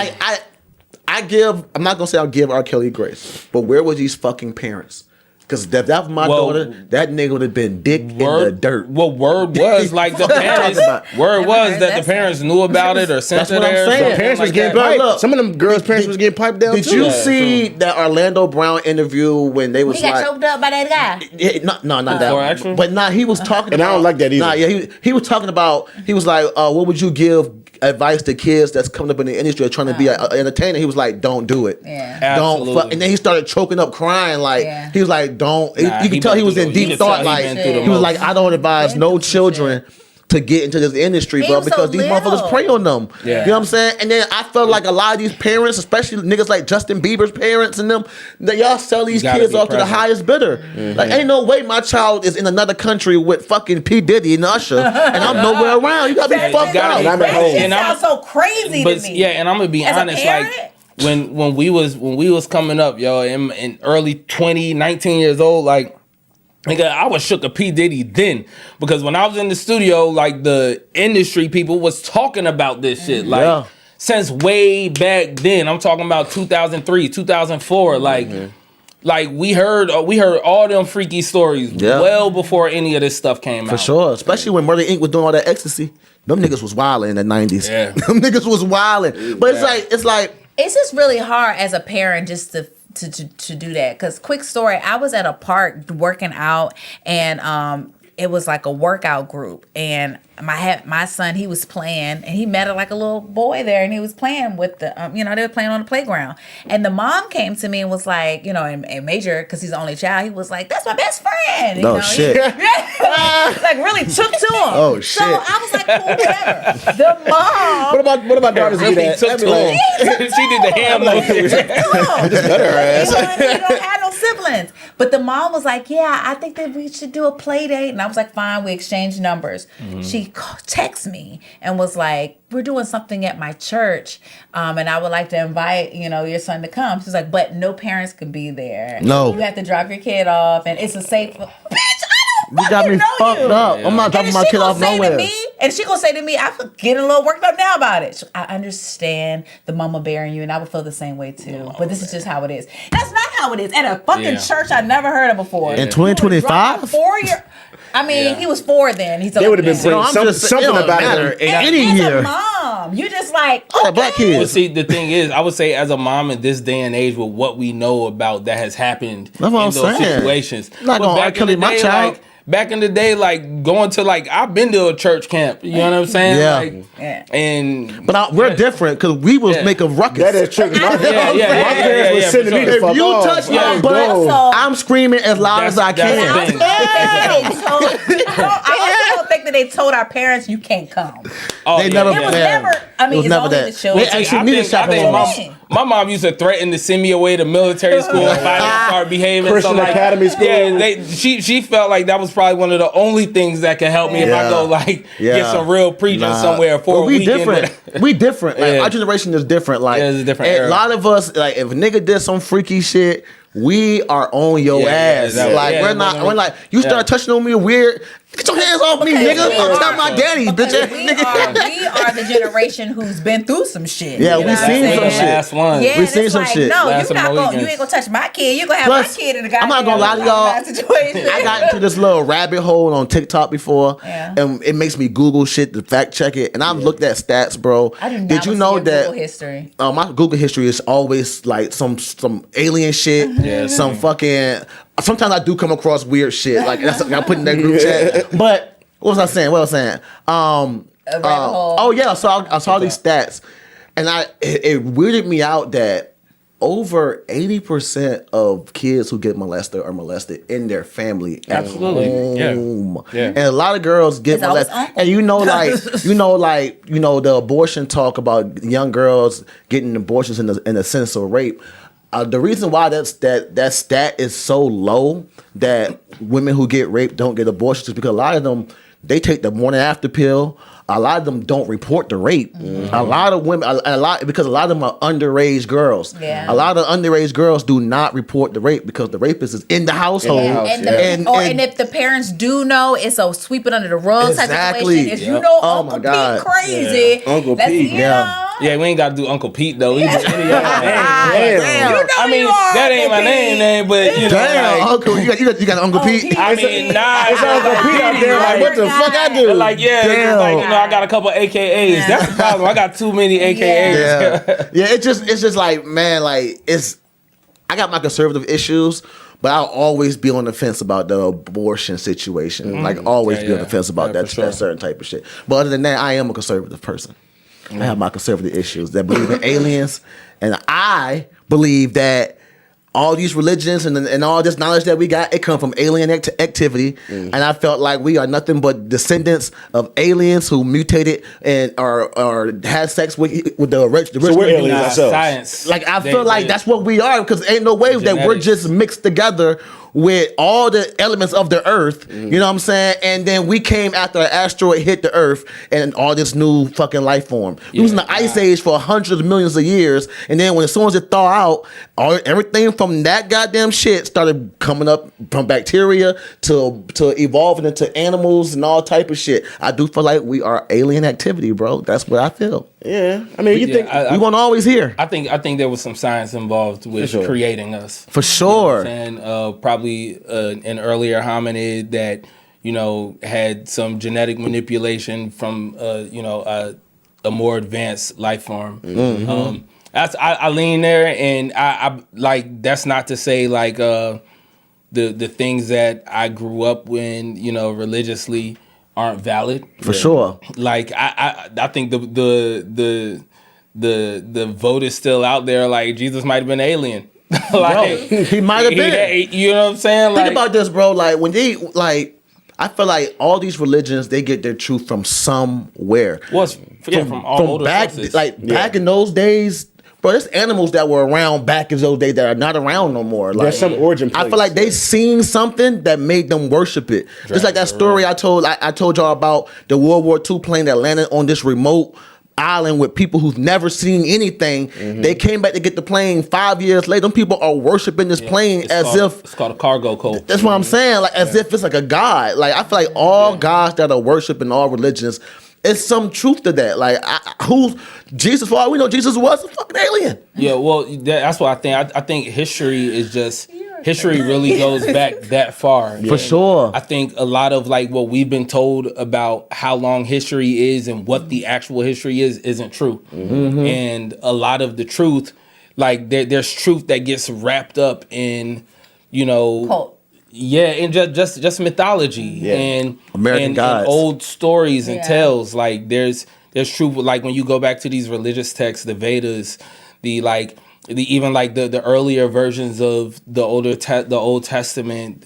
I give. I'm not gonna say I'll give R. Kelly grace, but where was these fucking parents? Because if that was my daughter, that nigga would have been dick in the dirt. Well, word was like the parents. about? Word was that the That's parents knew about it or sent That's it what I'm there. saying. something Parents was like getting that. piped. Look, Some of them girls' parents was getting piped down Did too. you Yeah, see that Orlando Brown interview when they was He got like, choked up by that guy. yeah, not that For one. action? But nah, he was talking And I about, don't like that either. Nah, yeah, he was talking about, he was like, what would you give advice to kids that's coming up in the industry or trying to be an entertainer? He was like, don't do it. Yeah. Don't Absolutely. fuck. And then he started choking up, crying. Like, Yeah. he was like, don't. Nah, you he can tell he been was through in the- deep you can thought. tell he Like, been through the he was most. like, I don't advise Been no through some children to get into this industry, He bro, was so because these motherfuckers little. prey on them. Yeah. You know what I'm saying? And then I felt like a lot of these parents, especially niggas like Justin Bieber's parents and them, that y'all sell these gotta kids be off to the present. highest bidder. Like, ain't no way my child is in another country with fucking P. Diddy and Usher, and I'm nowhere around. You gotta be fucked gotta up. be I'm at home. That And I'm- sounds so crazy But to me. yeah, and I'm gonna be As a honest, parent? like when we was coming up, yo, in early 20, 19 years old, like nigga, I was shook of P. Diddy then because when I was in the studio, like the industry people was talking about this shit, like Yeah. since way back then. I'm talking about 2003, 2004, like. Like we heard all them freaky stories Yeah. well before any of this stuff came out. For sure, especially when Murder Inc. was doing all that ecstasy. Them niggas was wilding in the 90s. Yeah. Them niggas was wilding. But it's like It's just really hard as a parent just to do that. Because quick story, I was at a park working out, and it was like a workout group, and my son, he was playing, and he met like a little boy there, and he was playing with the they were playing on the playground, and the mom came to me and was like, and Major, because he's the only child, he was like, that's my best friend. You no know, shit. like really took to him. Oh, So shit. I was like, cool, whatever. The mom. What about daughters do Really that? took I'd be to like, him. She did the ham motion. better her ass. You know what I mean? You don't have no siblings. But the mom was like, yeah, I think that we should do a play date. And I was like, fine, we exchanged numbers. She texted me and was like, we're doing something at my church, and I would like to invite, your son to come. She's like, but no parents could be there. No. You have to drop your kid off, and it's a safe... Bitch, I don't You got me fucking know fucked you. up. I'm not dropping And my she kid gonna off say nowhere. to me, and she gonna say to me, I'm getting a little worked up now about it. I understand the mama bearing you, and I would feel the same way too. But this is just how it is. That's not how it is. At a fucking Yeah. church I never heard of before. In 2025? 4 year. I mean, Yeah. he was 4 then. He's They would have been now. bringing I'm just- something it don't about matter. it. In And any as year. a mom, you just like, Oh, that black But kids. see, the thing is, I would say as a mom in this day and age with what we know about that has happened That's what in I'm those saying. situations. I'm not But gonna back in R. Kelly the my day, child. like, back in the day, like going to like I've been to a church camp. You know what I'm saying? Yeah. Like, and But we're different because we was making ruckus. That is true. My yeah, parents was for sending me sure. the fuck If you off. touch I my was butt, gone. I'm screaming as loud as I that's can. the thing. I also don't think that they told our parents you can't come. Oh, They yeah, never- yeah. It was Yeah. never. I mean, It was it's never only that. the children. We actually needed chaperones. My mom used to threaten to send me away to military school if I didn't start behaving. Christian so like, Academy School. Yeah, she felt like that was probably one of the only things that could help me if I Yeah. go like Yeah. get some real preaching Nah. somewhere for But a we weekend. different. We different. Like Yeah. our generation is different. Like Yeah, it's a different and era. a lot of us, like if a nigga did some freaky shit, we are on your Yeah, ass. yeah, like yeah, we're not. yeah. We're like you start touching on me weird. Get your hands off me, nigga. we are- Tell my daddy, bitch. ass We nigga. are the generation who's been through some shit. Yeah, you we know what seen I'm some saying? shit. Last one. Yeah, We it's seen some like, shit. No, Last you of not the going. You Mohicans. ain't gonna touch my kid. You gonna have Plus, my kid in the I'm not gonna lie to y'all. situation. I got into this little rabbit hole on TikTok before, Yeah. and it makes me Google shit to fact check it. And I've looked at stats, bro. I did Did you know that Google history? my Google history is always like some alien shit, Yeah, some fucking. Sometimes I do come across weird shit, like that's something I put in that group chat. But what was I saying? What was I saying? rabbit hole. Oh yeah, so I saw these stats, and it weirded me out that over 80% of kids who get molested are molested in their family. at Absolutely. Yeah. home. Yeah. And a lot of girls get It's always molested. uncle. And the abortion talk about young girls getting abortions in the sense of rape. The reason why that stat is so low that women who get raped don't get abortions is because a lot of them, they take the morning after pill. A lot of them don't report the rape. A lot of women, because a lot of them are underage girls. Yeah. A lot of underage girls do not report the rape because the rapist is in the household. And if the parents do know, it's a sweep it under the rug type Exactly. situation. If you Yep. know Oh Uncle my God. Pete crazy, Yeah. Uncle let's- Pete. you Yeah. know. Yeah, we ain't got to do Uncle Pete though. He's just any other name. You know I mean, you are that ain't my Uncle Pete. name, but you know, Damn, like, Uncle, you got Uncle Pete. Pete. I mean, nah, It's Uncle Pete out there. Like, what the fuck I do? Like, yeah, it's Damn. like, I got a couple AKAs. That's the problem. I got too many AKAs. Yeah, it's just like, man, like I got my conservative issues, but I'll always be on the fence about the abortion situation. Like always Yeah, be on yeah. the fence about Yeah, that, for sure. that certain type of shit. But other than that, I am a conservative person. I have my conservative issues that believe in aliens, and I believe that all these religions and all this knowledge that we got, it come from alien activity. And I felt like we are nothing but descendants of aliens who mutated and or had sex with the original we're aliens Nah, ourselves. science. like I They- feel like they- that's what we are because ain't no way that we're Genetics. just mixed together with all the elements of the earth. You know what I'm saying? And then we came after an asteroid hit the earth and all this new fucking life form. We was in the ice age for hundreds of millions of years, and then when as soon as it thaw out, everything from that goddamn shit started coming up from bacteria to evolving into animals and all type of shit. I do feel like we are alien activity, bro. That's what I feel. Yeah, I mean, you Yeah, think We won't always hear. I think there was some science involved with sure. creating us. For sure. And probably an earlier hominid that had some genetic manipulation from a more advanced life form. I lean there, and I like that's not to say like the things that I grew up when religiously aren't valid For sure. Like I think the vote is still out there. Like Jesus might have been an alien. Like he might have been. You know what I'm saying? Think about this, bro. Like when they I feel like all these religions they get their truth from somewhere. from all older back, sources. back in those days, bro. There's animals that were around back in those days that are not around no more. Like, there's some origin I place. feel like they seen something that made them worship it. Just like that story I told y'all about the World War II plane that landed on this remote island with people who've never seen anything. They came back to get the plane 5 years later. Them people are worshiping this plane it's called a cargo cult. that's what I'm saying. Like as if it's like a god. Like I feel like all gods that are worshiping all religions, it's some truth to that. Like who's Jesus? For all we know, Jesus was a fucking alien. Yeah, well, that's what I think. I think history is just history really goes back that far. For sure. I think a lot of like what we've been told about how long history is and what the actual history is isn't true. And a lot of the truth, like there's truth that gets wrapped up in, Cult. and just mythology and American gods. and old stories and Yeah. tales. Like there's truth. Like when you go back to these religious texts, the Vedas, even like the earlier versions of the Old Testament,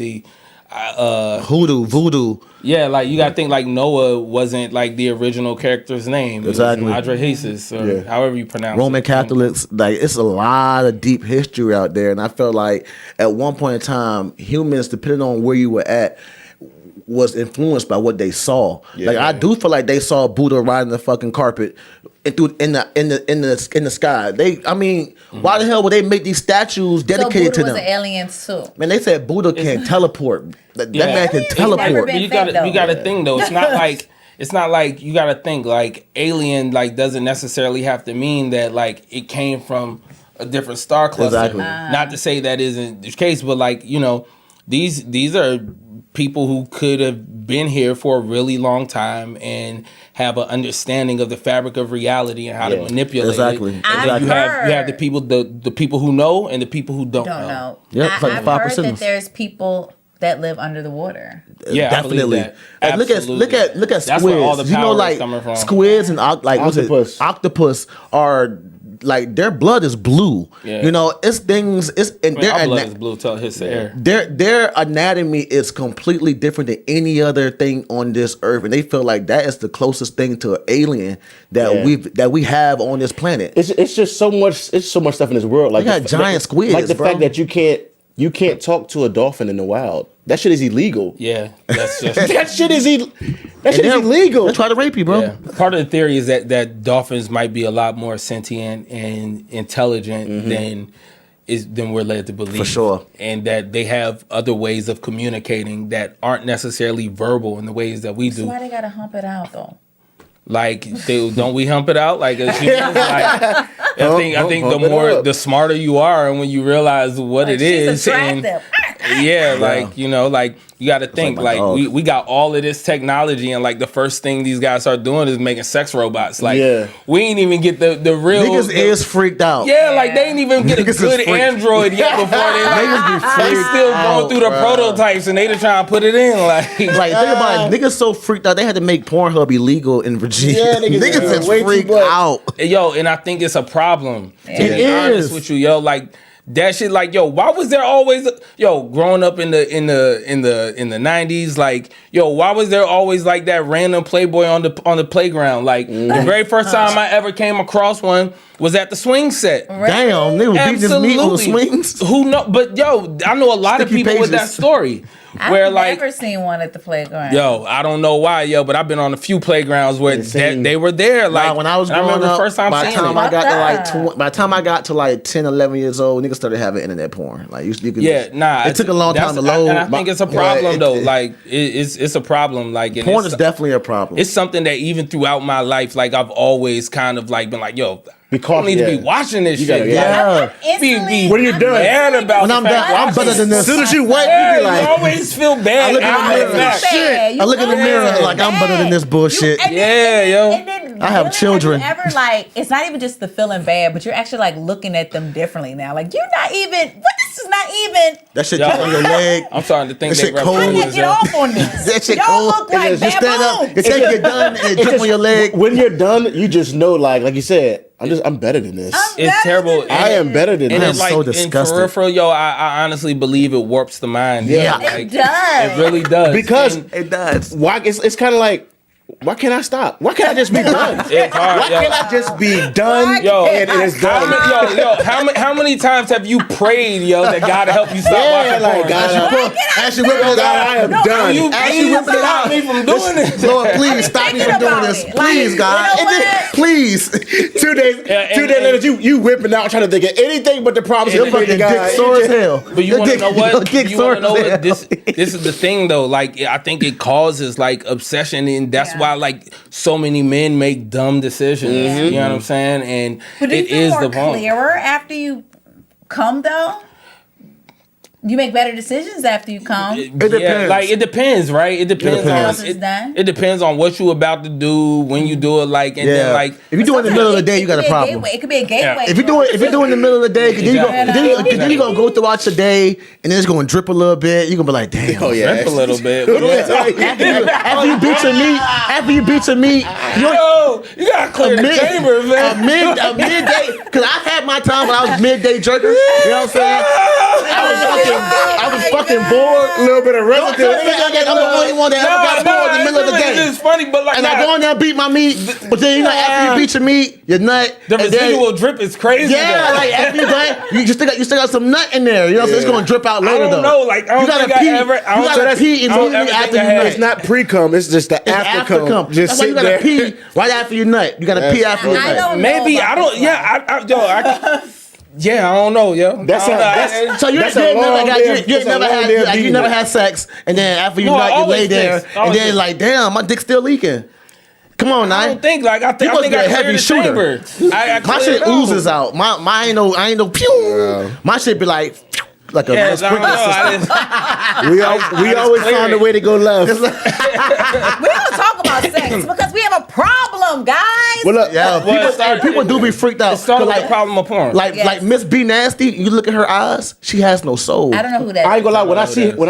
voodoo. Yeah, like you gotta think like Noah wasn't like the original character's name. Exactly. Adrahasis or however you pronounce Roman it. Catholics, like it's a lot of deep history out there, and I felt like at one point in time, humans, depending on where you were at, was influenced by what they saw. Yeah. Like I do feel like they saw Buddha riding the fucking carpet in the sky. Why the hell would they make these statues dedicated so Buddha to them? was an alien too. Man, they said Buddha can teleport. That man can Aliens teleport. never But been you gotta fake, though. think though. It's not like you gotta think like alien like doesn't necessarily have to mean that like it came from a different star cluster. Exactly. Not to say that isn't the case, but like these are people who could have been here for a really long time and have an understanding of the fabric of reality and how to manipulate Exactly. it. I've You heard- have the people who know and the people who don't know. Yep, it's like I've the heard 5%. that there's people that live under the water. Yeah, I believe Definitely. that. Like, look at Absolutely. squids. That's where all the you know, power is like coming from. squids and Octopus. octopus are like their blood is blue. Yeah. You know, it's things. It's and Our blood is blue till it hits the air. their anatomy is completely different than any other thing on this earth, and they feel like that is the closest thing to an alien that we have on this planet. It's just so much. It's so much stuff in this world. Like We got giant squids, Like the bro. fact that you can't talk to a dolphin in the wild. That shit is illegal. Yeah, that's just That shit is They'll illegal. try to rape you, bro. yeah. Part of the theory is that dolphins might be a lot more sentient and intelligent than we're led to believe. For sure. And that they have other ways of communicating that aren't necessarily verbal in the ways that we So do. why they gotta hump it out though? Like, don't we hump it out? Like, as humans, I think hump it up. the smarter you are, and when you realize what it is, She's attractive. like you got to think like my dog. we got all of this technology, and like the first thing these guys start doing is making sex robots. Like, we ain't even get the real Niggas is freaked out. yeah, like they ain't even get a Niggas is good freaked. Android yet before they still going through the prototypes and they just trying to put it in like Like, think about it. Niggas so freaked out, they had to make Pornhub illegal in Virginia. Yeah, niggas is way too freaked much. out. Yo, and I think it's a problem. To It be honest is. with you, yo, like that shit. Like, yo, why was there always, growing up in the 90s, like, yo, why was there always like that random Playboy on the playground? Like, the very first time I ever came across one was at the swing set. Damn, they were beating his meat on the swings. Who know? But yo, I know a lot of Sticky people with that pages. story. Where I've like, never seen one at the playground. yo, I don't know why, yo, but I've been on a few playgrounds where Insane. they were there. Like, Nah, when I was and growing remember up, the first time by the seeing time it. I got to like Fuck by the time I got to like 10, 11 years old, niggas started having internet porn. Like you could Yeah, nah. It took a long time to load. And I think it's a problem though. Like it's a problem. Like and porn it's, is definitely a problem. it's something that even throughout my life, like I've always kind of like been like, yo, I don't need to be watching this You shit. gotta- yeah. Instantly, What are you doing? Mad about When the I'm fact done, I'm that- better than this. As soon as you wet, Yeah, you be you like, always feel bad. I look in the after mirror. the fact. Shit. I look in the mirror like I'm better than this bullshit. Yeah, yo. I have children. Have you ever like, it's not even just the feeling bad, but you're actually like looking at them differently now. Like you're not even. What? This is not even. That shit Yo. get on your leg. I'm starting to think That they shit cold. How do you reptilians, get yo. off on this? That shit Y'all cold. look like You stand up. baboons. You say you get done and it drip on your leg. when you're done, you just know, like you said, I'm better than this. It's terrible. I am better than And I am this. it's like, so and disgusted. for real, yo, I honestly believe it warps the mind. Yeah. It does. It really does. Because And It does. why? It's kind of like, why can't I stop? Why can't I just be done? it's hard, Why yo. can't I just be done? Yo, and it's How done. many, how many times have you prayed, yo, that God to help you stop Yeah, watching like, porn? God, As you whip it God, out. I am done. You As please you whip it stop out. me from doing this. Lord, please stop me from doing about this. it. Please, Like, God. you know And then- what? Please. 2 days, Yeah, two and- days later, you whipping out trying to think of anything but the promise And of the Fucking God. dick sore as hell. But you Your want to dick- know what? your dick You sore want to know as hell. what? This is the thing though. Like I think it causes like obsession, and that's Yeah. why like so many men make dumb decisions. You know what I'm saying? And But do you it feel is more the point. clearer after you come though? You make better decisions after you come. It depends. Yeah, like it depends, right? It depends depends. on It it depends on what you about to do, when you do it, like, and then like if you do it in the middle of the day, you got a problem. It could be a gateway. If you do it in the middle of the day, then you gonna go throughout the day, and then it's gonna drip a little bit. You are gonna be like, damn. Oh yeah, a little bit. After you beat your meat, You gotta clear the chamber, man. a midday. Cause I had my time when I was midday jerking. You know what I'm saying? I was fucking bored. a little bit of residue. I'm the only one that ever got bored in the middle of the day. It's funny, but like, And I go in there and beat my meat, but then after you beat your meat, your nut. the and then- residual drip is crazy. Yeah, though. like after you done, you still got some nut in there. You know what I'm saying? It's gonna drip out later I don't though. know, like, I don't you gotta think I pee. ever- I You don't gotta think- pee I don't immediately ever after think you I had nut. It's not pre-cum. It's just the It's after cum. Just That's why you sit gotta there. pee right after you nut. You gotta pee after you I nut. don't know. Maybe about I don't. this Yeah, yeah, I don't know, yo. That's I don't a- know. that's- So you That's a never long got damn- you that's a never long had damn like, you beating never it. had sex, and then after you No, I nut, you always lay there, fix. and Always then fix. like, damn, my dick's still leaking. Come on, I now. don't think like I think You I think must I be a cleared heavy the shooter. chamber. I My cleared shit it oozes out. I ain't no pew. My shit be like a Yeah, I don't sprinkler know. system. We just always clear find it. a way to go left. We don't talk about sex because we have a problem, guys. Well, look, Yeah, Well, people do be freaked out. It started with Like- the problem of porn. Yes. Like Miss B Nasty, you look at her eyes, she has no soul. I don't know who that is. I ain't gonna lie. When I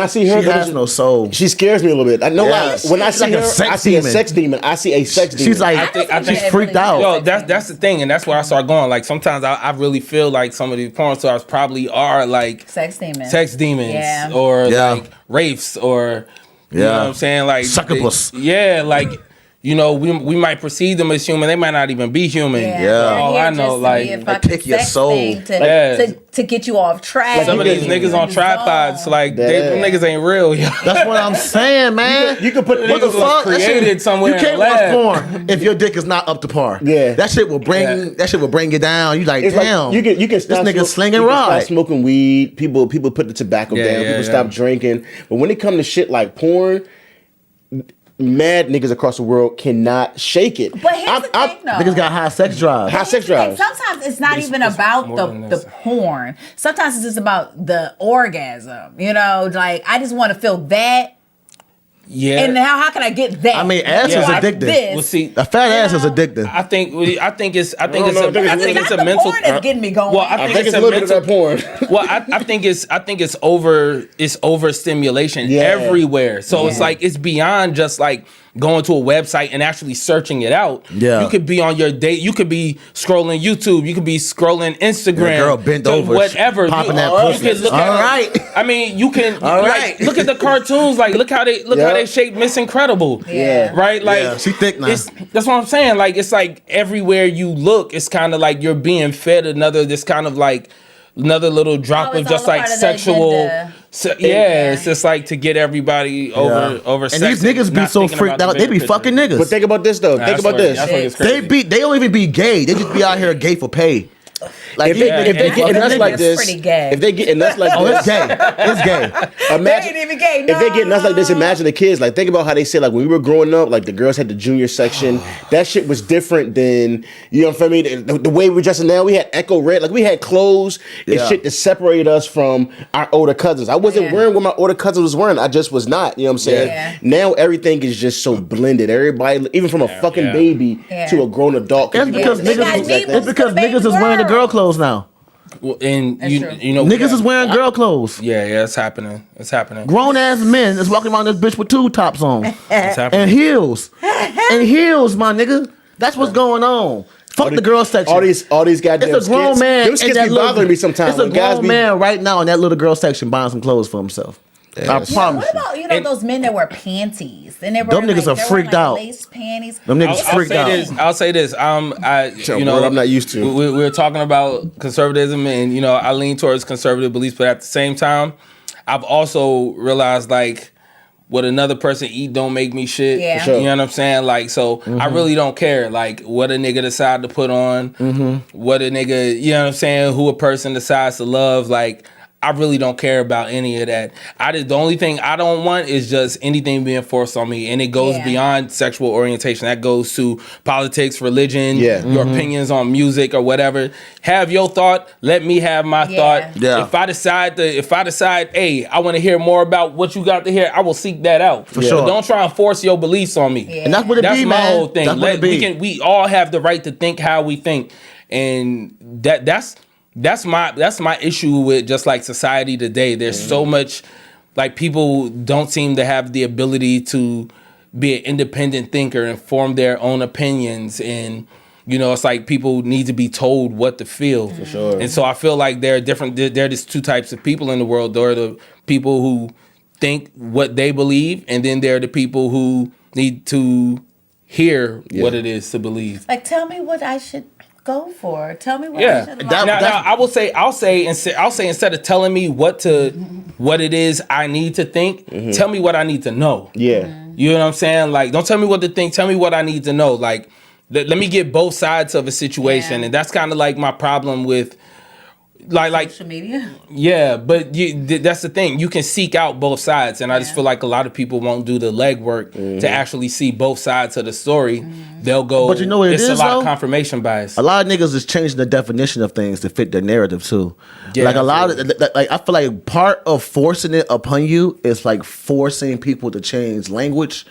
see her, She has no soul. she scares me a little bit. I know Yeah. when I She's see like a her, sex I see demon. a sex demon. I see a sex demon. She's like, I think she's freaked out. Yo, that's the thing, and that's where I start going. Like sometimes I really feel like some of these porn stars probably are like Sex demon. sex demons Yeah. or Yeah. like wraiths or you Yeah. know what I'm saying, like Succubus. we might perceive them as human. They might not even be human. Yeah. Yeah. They're All here I just know, to like, be a they fucking take your sex soul. thing Yeah. to get you off track. Some of these and niggas on the tripods, zone. like them Yeah. niggas ain't real. Yo. That's what I'm saying, man. you can put what the niggas was fuck? That shit- created somewhere You in can't a watch lab. porn if your dick is not up to par. Yeah. that shit will bring you down. You like, It's damn. like you can stop this nigga slinging you can stop rod. smoking weed. People put the tobacco Yeah, down. yeah, People yeah. stop drinking. But when it comes to shit like porn, mad niggas across the world cannot shake it. But here's the thing, though. Niggas got high sex drive. High sex drives. Sometimes it's not even about more than the this. porn. Sometimes it's just about the orgasm. You know, like I just want to feel that. Yeah. And how can I get that? I mean, ass is Like addictive. this. Well, see, A fat ass is addictive. I think it's know, I think Because a it's not the mental. porn that's getting me going. Well, I I think think it's it's a a little bit of mental. that porn. Well, I think it's overstimulation Yeah. everywhere. So it's like it's beyond just like going to a website and actually searching it out. Yeah. You could be on your date. You could be scrolling YouTube. You could be scrolling Instagram. Your girl bent to over, whatever. popping you, that you pussy. can look All at, right. I mean, you can All like right. look at the cartoons. Like look how they Yeah. shape Miss Incredible. Yeah. Right. Like Yeah, she thick now. that's what I'm saying. Like it's like everywhere you look, it's kind of like you're being fed another little drop Oh, of it's just all a like part of the sexual. agenda. Yeah, it's just like to get everybody over And sex these niggas be not so thinking freaked about the out. They bigger be picture. fucking niggas. But think about this though. Think That's about where- this. that's where it's They crazy. they don't even be gay. They just be out here gay for pay. Like If they getting nuts niggas like this, pretty gay. if they getting nuts like oh, this, it's gay. It's gay. imagine They ain't even gay. if they get nuts like this. Imagine the kids. Like think about how they say like when we were growing up, like the girls had the junior section. That shit was different than you know what I mean. The way we're dressing now, we had Echo Red. Like we had clothes and Yeah. shit that separated us from our older cousins. I wasn't Yeah. wearing what my older cousins was wearing. I just was not. You know what I'm saying? Yeah. Now everything is just so blended. Everybody, even from a fucking yeah. baby Yeah. to a grown adult. That's because They got niggas. needles It's because for the baby niggas is wearing the girl girl. clothes now. Well, and That's true. you know Niggas is wearing girl clothes. yeah, it's happening. It's happening. Grown ass men is walking around this bitch with tube tops on It's and happening. heels, my nigga. That's what's going on. Fuck the girl section. All these goddamn It's a grown skits. man. Them in skits that be little- bothering me sometimes. It's a when guys grown be- man right now in that little girl section buying some clothes for himself. I Yeah, promise what you. about And- those men that wear panties? And they Them niggas are freaked out. Lace panties. Them niggas I'll freaked say out. this. I'll say this. You know, word I'm not used to. We were talking about conservatism, and you know, I lean towards conservative beliefs, but at the same time, I've also realized like what another person eat don't make me shit. Yeah. For sure. You know what I'm saying? Like, so I really don't care. Like, what a nigga decide to put on, what a nigga, you know what I'm saying? Who a person decides to love. Like, I really don't care about any of that. The only thing I don't want is just anything being forced on me, and it goes beyond sexual orientation. That goes to politics, religion, your opinions on music or whatever. Have your thought. Let me have my thought. Yeah. If I decide, hey, I want to hear more about what you got to hear, I will seek that out. For sure. But don't try and force your beliefs on me. And that's what it That's be, my man. whole thing. That's what it be. We all have the right to think how we think, and that's my issue with just like society today. There's so much, like, people don't seem to have the ability to be an independent thinker and form their own opinions, and it's like people need to be told what to feel. For sure. And so I feel like there are just two types of people in the world. There are the people who think what they believe, and then there are the people who need to hear what it is to believe. Like, tell me what I should go for. Tell me what I Yeah. should Now, like. I'll say instead of telling me what it is I need to think, tell me what I need to know. Yeah. You know what I'm saying? Like, don't tell me what to think. Tell me what I need to know. Like, let me get both sides of a situation, and that's kind of like my problem with like social media. Yeah, but that's the thing. You can seek out both sides, and I just feel like a lot of people won't do the legwork to actually see both sides of the story. They'll go, But you know what it it's is, a lot though? of confirmation bias. A lot of niggas is changing the definition of things to fit their narrative too. Yeah, like a lot of like I feel like part of forcing it upon you is like forcing people to change language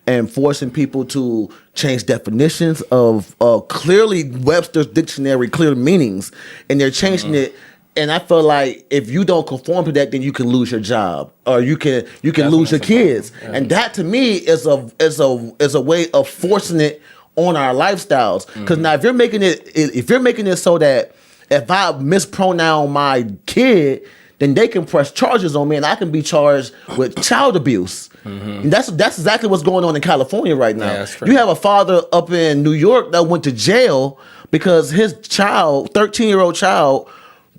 and forcing people to change definitions of clearly Webster's dictionary clear meanings, and they're changing it. And I feel like if you don't conform to that, then you can lose your job, or you can lose your kids. And that to me is a way of forcing it on our lifestyles. Because now if you're making it so that if I mispronounce my kid, then they can press charges on me, and I can be charged with child abuse. And that's exactly what's going on in California right now. Yeah, that's crazy. You have a father up in New York that went to jail because his child, 13-year-old child,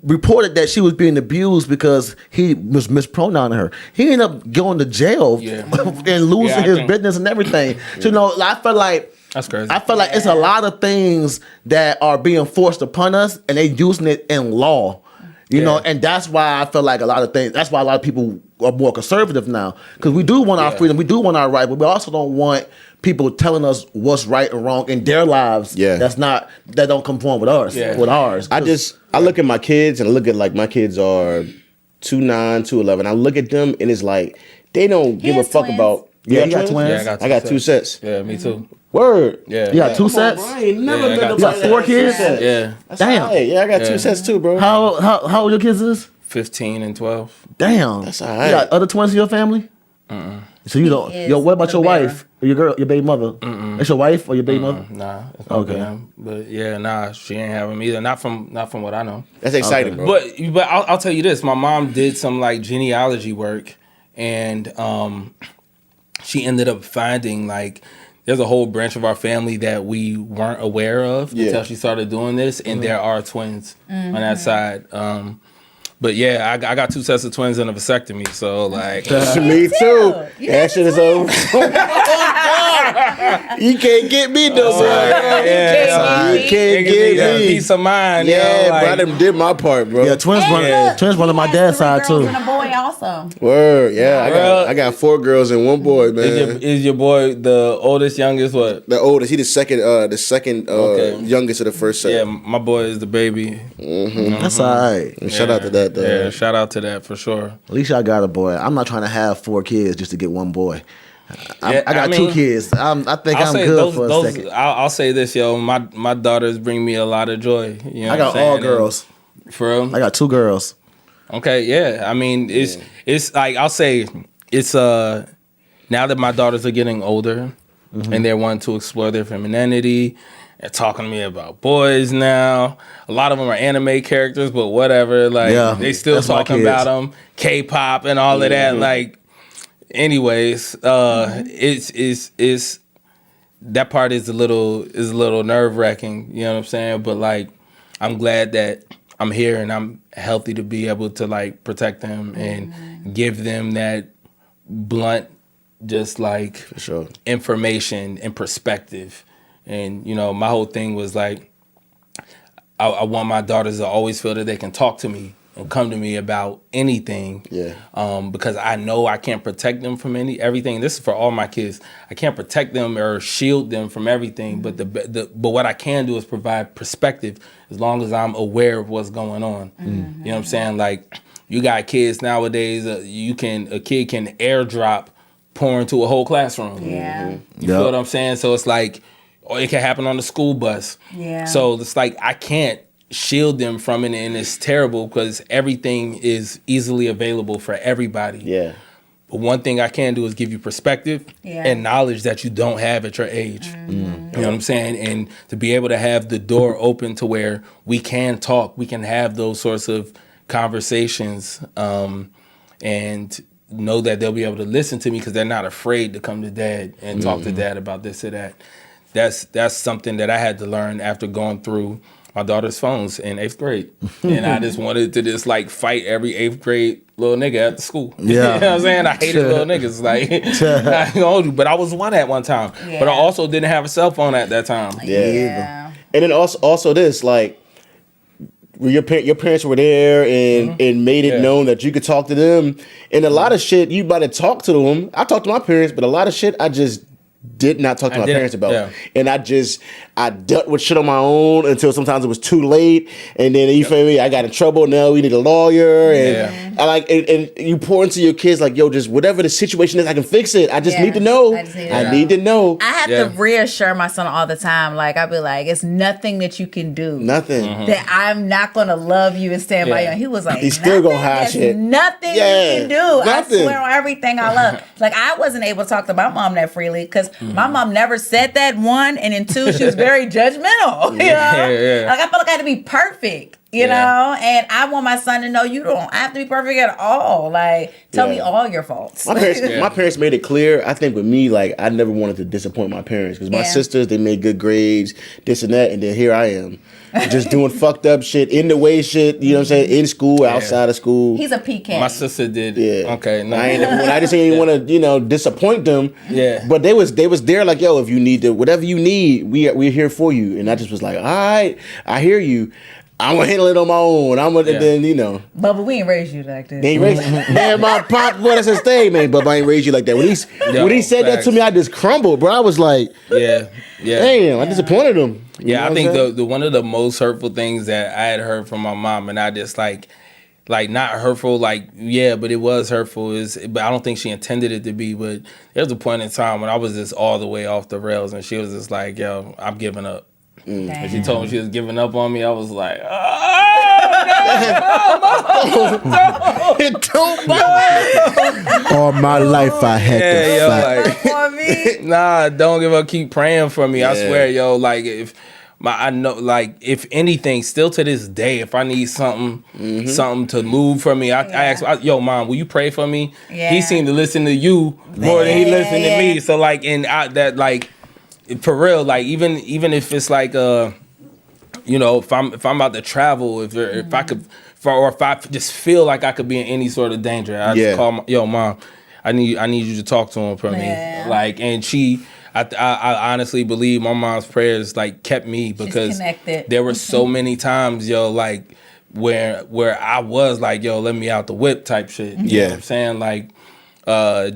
reported that she was being abused because he was mispronouncing her. He ended up going to jail and losing his business and everything. So, I feel like That's crazy. I feel like it's a lot of things that are being forced upon us, and they using it in law. You know, and that's why I feel like that's why a lot of people are more conservative now. Because we do want our freedom, we do want our right, but we also don't want people telling us what's right or wrong in their lives. That don't conform with ours. With ours. I look at my kids, and I look at, like, my kids are 2'9", 2'11". I look at them, and it's like they don't give a fuck twins. about. Yeah, you got twins? Yeah, I got two sets. Yeah, me too. Word. Yeah. You got two sets? I ain't never Yeah, I met got nobody You got that 4 had two kids? sets. Yeah. That's Damn. all right. Yeah, I got two sets too, bro. How old your kids is? 15 and 12. Damn. That's all right. You got other twins in your family? So you don't. is What about the your bear. wife or your baby mother? That's your wife or your baby mother? Nah, it's not them. But yeah, nah, she ain't have them either. Not from what I know. That's exciting, bro. But I'll tell you this: my mom did some like genealogy work, and she ended up finding like there's a whole branch of our family that we weren't aware of until she started doing this, and there are twins on that side. But yeah, I got 2 sets of twins and a vasectomy, so like. Me too. You That shit is over. You can't get me no more. You can't get me. Peace of mind. Yeah, like, bro. I done did my part, bro. Yeah, twins run on my dad's side too. And a boy also. Word. Yeah, I got 4 girls and 1 boy, man. Is your boy the oldest, youngest? What? The oldest. He the second youngest of the first set. Yeah, my boy is the baby. That's all right. And shout out to that, though. Yeah, shout out to that for sure. At least I got a boy. I'm not trying to have 4 kids just to get 1 boy. I got I mean, 2 kids. I think I'll I'm say good for a second. I'll say this, yo. My daughters bring me a lot of joy. You know I got what I'm saying? all girls. And for real? I got 2 girls. Okay, yeah. I mean, it's like I'll say it's now that my daughters are getting older and they're wanting to explore their femininity. They're talking to me about boys now. A lot of them are anime characters, but whatever. Like they still that's my talking kids. about them, K-pop and all of that. Like, anyways, it's that part is a little nerve wracking. You know what I'm saying? But like, I'm glad that I'm here and I'm healthy to be able to like protect them and give them that blunt, just like For sure. information and perspective. And my whole thing was like, I want my daughters to always feel that they can talk to me come to me about anything. Yeah. Because I know I can't protect them from everything. This is for all my kids. I can't protect them or shield them from everything. But but what I can do is provide perspective as long as I'm aware of what's going on. You know what I'm saying? Like, you got kids nowadays. A kid can airdrop pour into a whole classroom. Yeah. You feel what I'm saying? So it's like, or it can happen on the school bus. Yeah. So it's like, I can't shield them from it, and it's terrible because everything is easily available for everybody. Yeah. But one thing I can do is give you perspective and knowledge that you don't have at your age. You know what I'm saying? And to be able to have the door open to where we can talk, we can have those sorts of conversations, and know that they'll be able to listen to me because they're not afraid to come to dad and talk to dad about this or that. That's something that I had to learn after going through my daughter's phones in 8th grade. And I just wanted to just like fight every 8th grade little nigga at the school. Yeah. You know what I'm saying? I hated little niggas. Like, I ain't gonna do, but I was one at one time. Yeah. But I also didn't have a cell phone at that time. Yeah. And then also this, like, your parents were there and made it known that you could talk to them. And a lot of shit you might have talked to them. I talked to my parents, but a lot of shit I just did not talk to my parents about. Yeah. And I dealt with shit on my own until sometimes it was too late. And then, you feel me, I got in trouble. Now we need a lawyer. And and you pour into your kids like, yo, just whatever the situation is, I can fix it. I just need to know. I need to know. I have to reassure my son all the time. Like, I'll be like, it's nothing that you can do. Nothing. That I'm not going to love you and stand by you. And he was like, He's still gonna hide there's shit. nothing you can do. Nothing. I swear on everything I love. Like, I wasn't able to talk to my mom that freely because my mom never said that, one. And then two, she was very judgmental. You know? Like, I felt like I had to be perfect. You know, and I want my son to know you don't have to be perfect at all. Like, tell me all your faults. My parents made it clear. I think with me, like, I never wanted to disappoint my parents because my sisters, they made good grades, this and that, and then here I am, just doing fucked up shit, in the way shit. You know what I'm saying? In school, outside of school. He's a PK. My sister did. Yeah. Okay. No. I just didn't want to, disappoint them. Yeah. But they was there like, yo, if you need whatever you need, we're here for you. And I just was like, all right, I hear you. I'm gonna handle it on my own. Then Bubba, we ain't raised you like this. They ain't raised man. My pop, boy, that's his thing, man. Bubba ain't raised you like that. When he said that to me, I just crumbled, bro. I was like, damn, I disappointed him. Yeah, I think the one of the most hurtful things that I had heard from my mom, and I just like not hurtful, but it was hurtful. But I don't think she intended it to be. But there was a point in time when I was just all the way off the rails, and she was just like, "Yo, I'm giving up." And she told me she was giving up on me. I was like, all my life I had to fight. Nah, don't give up. Keep praying for me. I swear, yo. Like, if anything, still to this day, if I need something to move for me, I ask, yo, mom, will you pray for me? Yeah. He seemed to listen to you more than he listened to me. So like, for real, like even if it's like if I'm about to travel, if I could, if I just feel like I could be in any sort of danger, I just call mom, I need you to talk to him for me. Like, and I honestly believe my mom's prayers like kept me because there were so many times, like where I was like, yo, let me out the whip type shit. You know what I'm saying? Like,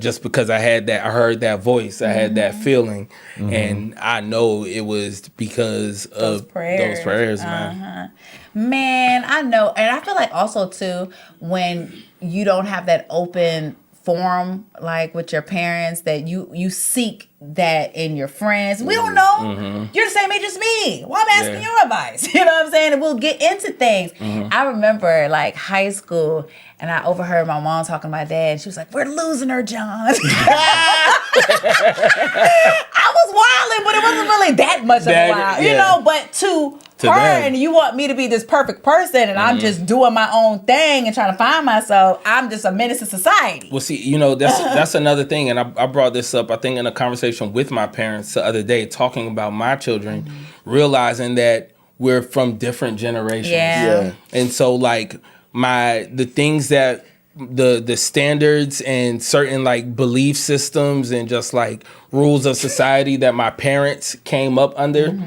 just because I heard that voice, I had that feeling, and I know it was because of those prayers, man. Man, I know, and I feel like also too when you don't have that open forum like with your parents, that you seek that in your friends. We don't know. You're the same age as me. Well, I'm asking your advice. You know what I'm saying? And we'll get into things. I remember like high school, and I overheard my mom talking to my dad, and she was like, "We're losing her, John." I was wilding, but it wasn't really that much of a wild, you know. But to her, and you want me to be this perfect person, and I'm just doing my own thing and trying to find myself. I'm just a menace to society. Well, see, that's another thing, and I brought this up, I think, in a conversation with my parents the other day, talking about my children, realizing that we're from different generations. And so, like, the things that the standards and certain like belief systems and just like rules of society that my parents came up under,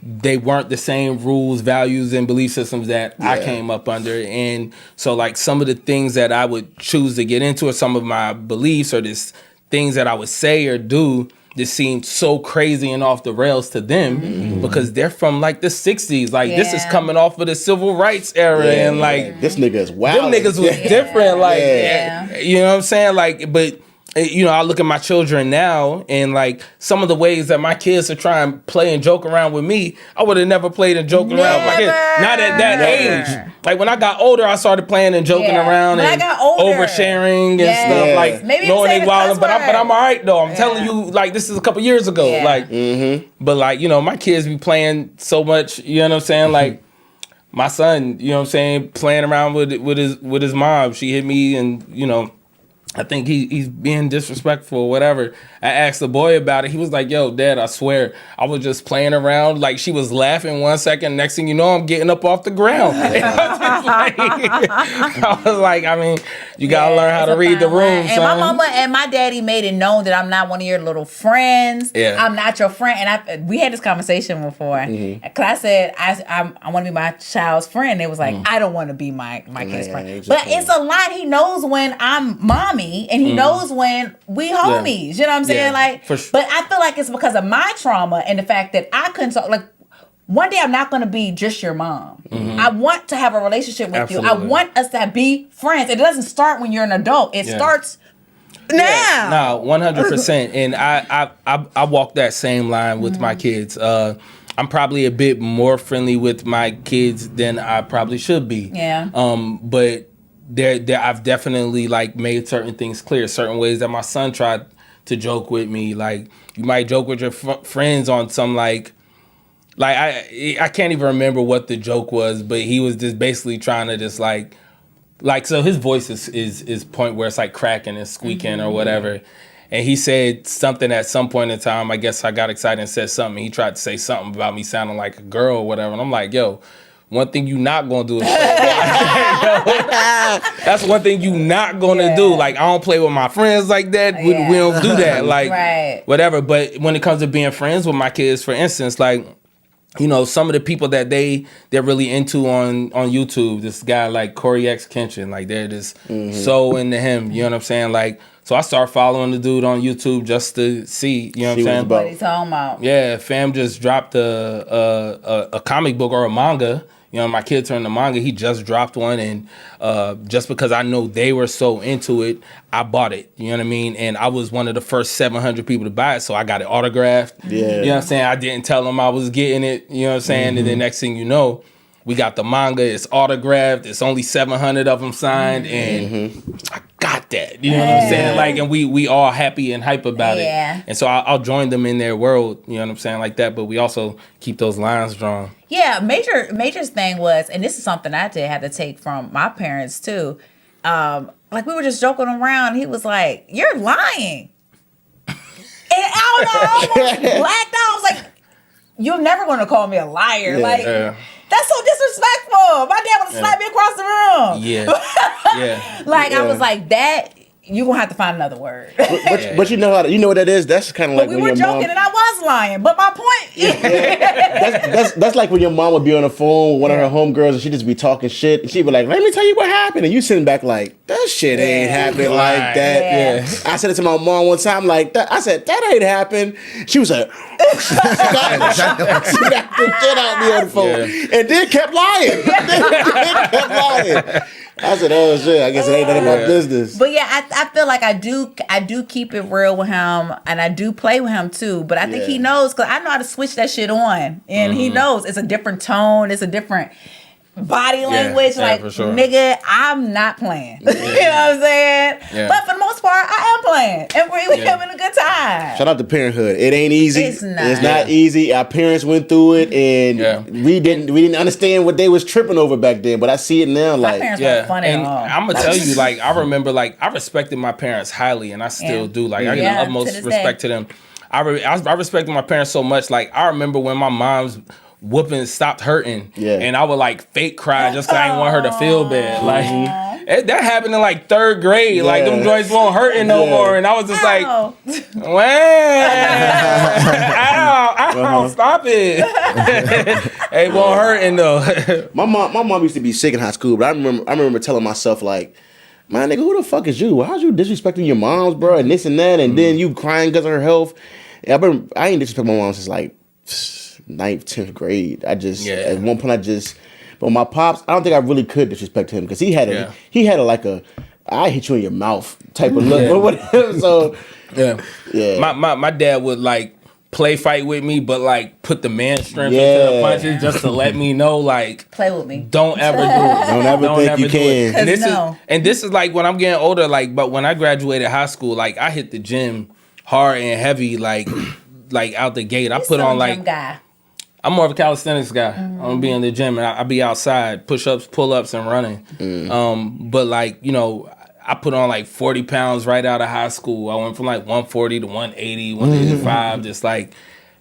they weren't the same rules, values, and belief systems that I came up under. And so like some of the things that I would choose to get into, or some of my beliefs, or this things that I would say or do, just seemed so crazy and off the rails to them because they're from like the 60s. Like this is coming off of the civil rights era, and like this nigga is wild. Them niggas was different. Like you know what I'm saying? Like, but you know, I look at my children now, and like some of the ways that my kids are trying to play and joke around with me, I would have never played and joked around with my kids. Not at that age. Like when I got older, I started playing and joking around and oversharing and stuff. Like knowing they wilding, but I'm all right though. I'm telling you, like this is a couple years ago. Like, but like, you know, my kids be playing so much. You know what I'm saying? Like my son, you know what I'm saying, playing around with his mom. She hit me, and you know, I think he's being disrespectful or whatever. I asked the boy about it. He was like, yo, Dad, I swear, I was just playing around. Like, she was laughing 1 second. Next thing you know, I'm getting up off the ground. I was like, I mean, you got to learn how to read the room, and son. my mama and my daddy made it known that I'm not one of your little friends. I'm not your friend. And we had this conversation before. Because I said, I want to be my child's friend. It was like, I don't want to be my kid's friend. But it's a line. He knows when I'm mommy, and he knows when we homies. You know what I'm saying? Like, but I feel like it's because of my trauma and the fact that I couldn't talk. Like, one day I'm not going to be just your mom. I want to have a relationship with you. I want us to be friends. It doesn't start when you're an adult. It starts now. No, 100%. And I walk that same line with my kids. I'm probably a bit more friendly with my kids than I probably should be. But I've definitely like made certain things clear, certain ways that my son tried to joke with me. Like, you might joke with your friends on some like I can't even remember what the joke was, but he was just basically trying to just like so his voice is point where it's like cracking and squeaking or whatever. And he said something at some point in time. I guess I got excited and said something. He tried to say something about me sounding like a girl or whatever. And I'm like, yo, one thing you not gonna do is that's one thing you not gonna do. Like, I don't play with my friends like that. We don't do that. Like, whatever. But when it comes to being friends with my kids, for instance, like, you know, some of the people that they're really into on YouTube, this guy like Corey X Kenshin, like they're just so into him. You know what I'm saying? Like, so I start following the dude on YouTube just to see, you know what I'm saying? What he's talking about. Yeah, fam just dropped a comic book or a manga. You know, my kids are into manga. He just dropped one, and just because I know they were so into it, I bought it. You know what I mean? And I was one of the first 700 people to buy it, so I got it autographed. You know what I'm saying? I didn't tell them I was getting it. You know what I'm saying? And then next thing you know, we got the manga. It's autographed. It's only 700 of them signed, and I got that. You know what I'm saying? Like, and we all happy and hype about it. And so I'll join them in their world. You know what I'm saying? Like that. But we also keep those lines drawn. Yeah, Major's thing was, and this is something I did have to take from my parents too. Like, we were just joking around. He was like, "You're lying," and I almost blacked out. I was like, "You're never going to call me a liar." Like, that's so disrespectful. My dad would have slapped me across the room. Like, I was like, that. You're gonna have to find another word. But you know what that is? That's kind of like we when were your joking mom, and I was lying. But my point that's like when your mom would be on the phone with one of her homegirls and she'd just be talking shit and she'd be like, "Let me tell you what happened," and you sitting back like, "That shit ain't happening like that." I said it to my mom one time like that. I said, "That ain't happened." She was like, she got the shit out me on the phone and then kept lying. I said, "Oh shit, I guess it ain't none of my business." But yeah, I feel like I do keep it real with him, and I do play with him too. But I think he knows, because I know how to switch that shit on, and he knows it's a different tone, it's a different body language. Like, nigga, I'm not playing. You know what I'm saying? But for the most part, I am playing, and we're having a good time. Shout out to parenthood. It ain't easy. It's not. It's not easy. Our parents went through it, and we didn't understand what they was tripping over back then. But I see it now. Like, my parents weren't funny and at all. I'm gonna tell you, like, I remember, like, I respected my parents highly, and I still do. Like, I give the utmost respect to them. I respected my parents so much. Like, I remember when my mom's whooping stopped hurting, and I would like fake cry just because I didn't want her to feel bad. Like, that happened in like 3rd grade. Like, them joints won't hurting no more, and I was just like, "Wow, Ow, stop it. It won't hurt though. My mom used to be sick in high school, but I remember telling myself like, man, nigga, who the fuck is you? How's you disrespecting your moms, bro, and this and that, and then you crying because of her health? And I ain't disrespect my mom since like 9th, 10th grade. At one point but my pops, I don't think I really could disrespect him because he had a like a I hit you in your mouth type of look. So my dad would like play fight with me, but like put the man strength into the punches just to let me know like play with me. Don't ever do it. Don't ever think you can. And this is like when I'm getting older. Like, but when I graduated high school, like I hit the gym hard and heavy, like out the gate. I put on like. I'm more of a calisthenics guy. I'm gonna be in the gym and I be outside, push-ups, pull-ups, and running. But like, you know, I put on like 40 pounds right out of high school. I went from like 140 to 180, 185, just like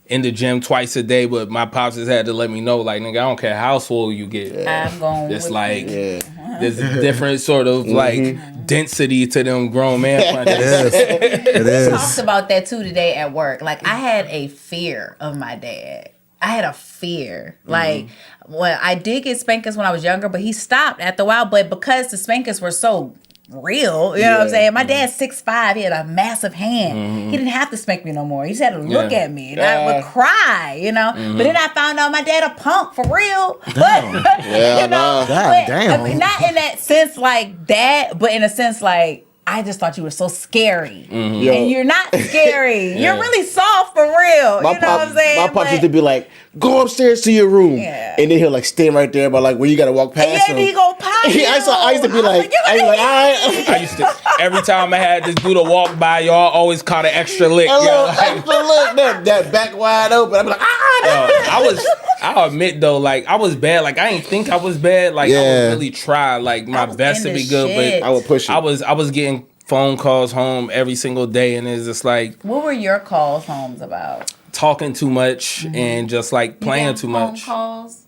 in the gym twice a day. But my pops just had to let me know, like, nigga, I don't care how swole you get. I'm going It's like, there's a different sort of like density to them grown man punches. It is. We talked about that too today at work. Like, I had a fear of my dad. I had a fear. Like, well, I did get spankings when I was younger, but he stopped after a while. But because the spankings were so real, you know what I'm saying? My dad's 6'5", he had a massive hand. He didn't have to spank me no more. He just had to look at me, and I would cry, you know? But then I found out my dad a punk for real. But, you know, God damn. I mean, not in that sense like that, but in a sense like, I just thought you were so scary. And you're not scary. You're really soft for real. You know what I'm saying? My pops used to be like, go upstairs to your room. And then he'll like stand right there, but like where you gotta walk past him. And he gonna pop you. I used to be like, all right. I used to, every time I had this dude to walk by, y'all always caught an extra lick. Extra look, that back wide open. I'm like, I'll admit though, like I was bad. Like I didn't think I was bad. Like I would really try like my best to be good, but I would push it. I was getting phone calls home every single day, and it's just like, what were your calls homes about? Talking too much and just like playing too much. Phone calls?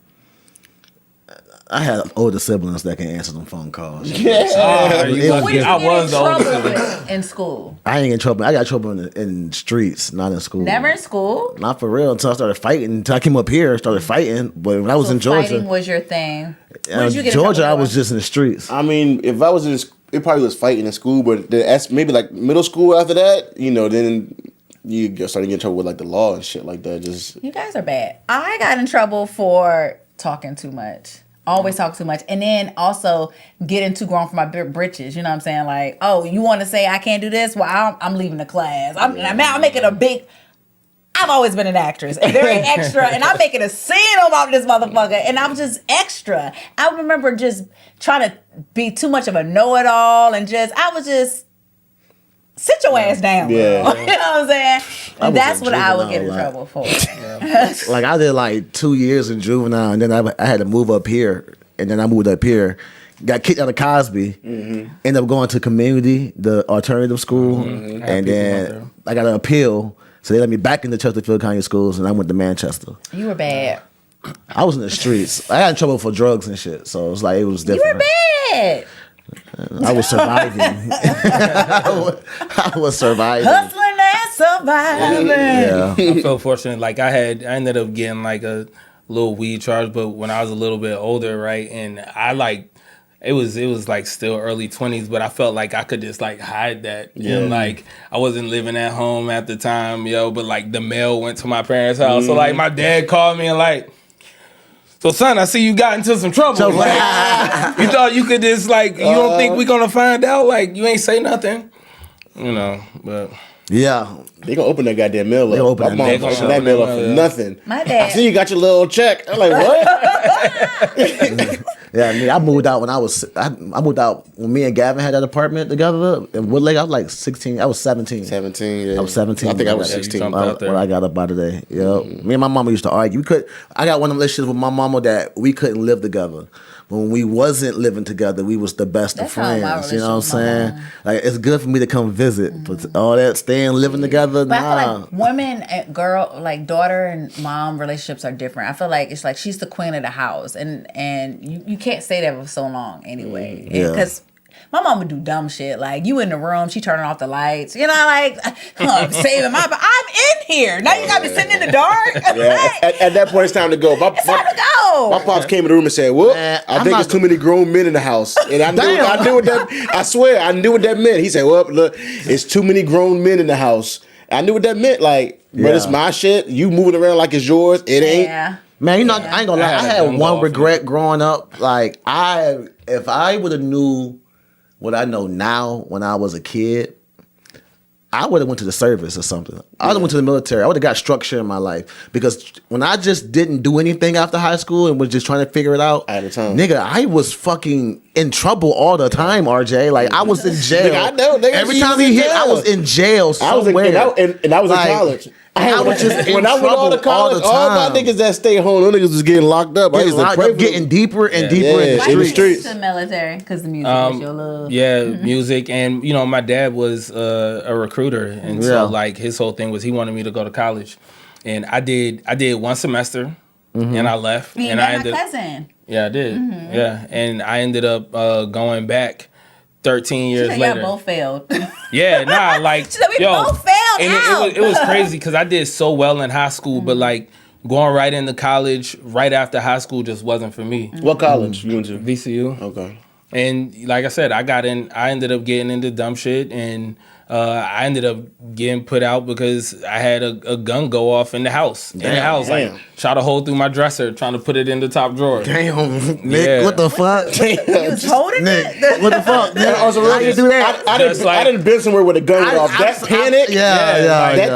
I had older siblings that can answer them phone calls. What did you I was get the in oldest trouble sibling. with in school? I ain't get in trouble. I got trouble in streets, not in school. Never in school? Not for real until I started fighting. Until I came up here, started fighting. But when I was in Georgia, Fighting was your thing. What did you get in Georgia, trouble I was for? just in the streets. I mean, if I was in, it probably was fighting in school, but maybe like middle school after that, you know, then you started getting in trouble with like the law and shit like that. Just You guys are bad. I got in trouble for talking too much. Always talk too much. And then also getting too grown for my britches. You know what I'm saying? Like, oh, you want to say I can't do this? Well, I'm leaving the class. I'm making a big... I've always been an actress and very extra, and I'm making a scene about this motherfucker, and I'm just extra. I remember just trying to be too much of a know-it-all, and I was just... Sit your ass down, girl. You know what I'm saying? And that's what I would get in trouble for. Like I did like 2 years in juvenile, and then I had to move up here, and then I moved up here, got kicked out of Cosby, ended up going to community, the alternative school, and then I got an appeal, so they let me back into Chesterfield County Schools, and I went to Manchester. You were bad. I was in the streets. I got in trouble for drugs and shit, so it was like it was different. You were bad. I was surviving. I was surviving. Hustling and surviving. Yeah. I felt fortunate. Like I ended up getting like a little weed charge, but when I was a little bit older, right, and I like it was like still early 20s, but I felt like I could just like hide that. And like I wasn't living at home at the time, but like the mail went to my parents' house. So like my dad called me and like, so son, I see you got into some trouble. Like, you thought you could just like, you don't think we gonna find out? Like you ain't say nothing, but. Yeah. They gonna open that goddamn mail up. They open My mom opened that mail up for nothing. My dad. I see you got your little check. I'm like, what? Yeah, I mean, I moved out when me and Gavin had that apartment together in Woodlake. I was like 16. I was 17. 17, yeah. I was 17. I think I was 16. jumped out there. When I got up out of there. Yeah. Me and my mama used to argue. I got one of them relationships with my mama that we couldn't live together. When we wasn't living together, we was the best That's of how my friends. You know what I'm relationship with my saying? mom. Like it's good for me to come visit, but all that staying living together, But nah. I feel like women and daughter and mom relationships are different. I feel like it's like she's the queen of the house, and you can't stay there for so long anyway. Yeah. Because My mom would do dumb shit. Like, you in the room, she turning off the lights. You know, like, saving my... I'm in here. Now you got me sitting in the dark. Yeah. At that point, it's time to go. It's time to go. My pops came in the room and said, "Well, I think there's too many grown men in the house." And I knew what that. I swear, I knew what that meant. He said, "Well, look, it's too many grown men in the house." I knew what that meant. Like, but it's my shit. You moving around like it's yours. It ain't. Yeah. Man, you know, I ain't gonna lie. I had one regret growing up. Like, if I would have knew what I know now when I was a kid, I would have went to the service or something. I would have went to the military. I would have got structure in my life. Because when I just didn't do anything after high school and was just trying to figure it out, at the time, nigga, I was fucking in trouble all the time, RJ. Like, I was in jail. Nigga, I know. Nigga, every time he hit, I was in jail somewhere. And I was in college. I was just in when I went trouble to college, all my niggas that stay home, them niggas was getting locked up. I used to pray for getting deeper and deeper in the Why streets. you went to the military? Because the music was your love. Yeah, music. And, you know, my dad was a recruiter. And so, like, his whole thing was he wanted me to go to college. And I did 1 semester, and I left. You and met I ended, my cousin. Yeah, I did. Yeah. And I ended up going back 13 years later. Y'all both failed. Yeah, nah, like, She said we both failed and it was crazy because I did so well in high school, but like going right into college right after high school just wasn't for me. What college you went to? VCU. Okay. And like I said, I ended up getting into dumb shit, and I ended up getting put out because I had a gun go off in the house. Like shot a hole through my dresser trying to put it in the top drawer. Damn, Nick, what the fuck? You was holding it? What the fuck? Nick? How you do that? I didn't been somewhere with a gun went off. That panic,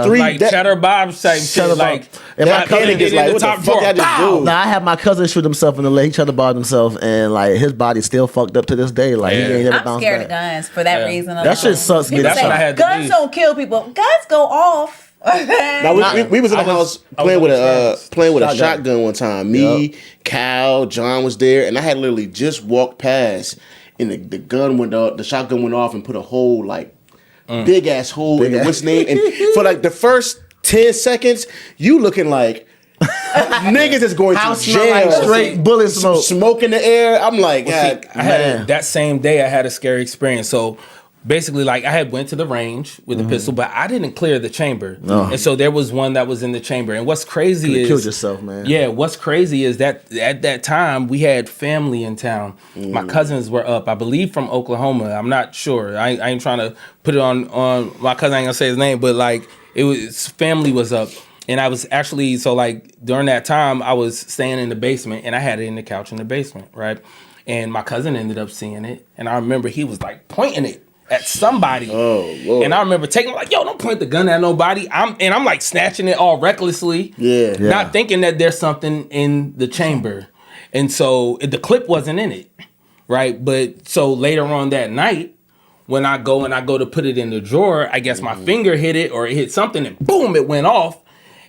like Cheddar Bob type shit. Like that panic is like, what the fuck I just do? Nah, I had my cousin shoot himself in the leg. He tried to bother himself, and like his body's still fucked up to this day. Like he ain't never bounced back. I'm scared of guns for that reason alone. That shit sucks. People say guns don't kill people. Guns go off. Now we was in the house playing with a shotgun one time. Me, Cal, John was there, and I had literally just walked past, and the gun went off. The shotgun went off and put a hole, like big ass hole in the what's name. And for like the first 10 seconds, you looking like niggas is going to jail. Like straight bullet smoke in the air. I'm like, God, I had that same day. I had a scary experience. So basically, like, I had went to the range with the pistol, but I didn't clear the chamber. And so there was one that was in the chamber. And what's crazy is... killed yourself, man. Yeah, what's crazy is that at that time, we had family in town. My cousins were up, I believe from Oklahoma. I'm not sure. I ain't trying to put it on my cousin. I ain't gonna say his name, but, like, family was up. And I was actually... So, like, during that time, I was staying in the basement, and I had it in the couch in the basement, right? And my cousin ended up seeing it. And I remember he was, like, pointing it at somebody. Oh, Lord. And I remember taking like, yo, don't point the gun at nobody. I'm like snatching it all recklessly. Yeah. Not thinking that there's something in the chamber. And so the clip wasn't in it. Right. But so later on that night, when I go to put it in the drawer, I guess my finger hit it or it hit something and boom, it went off.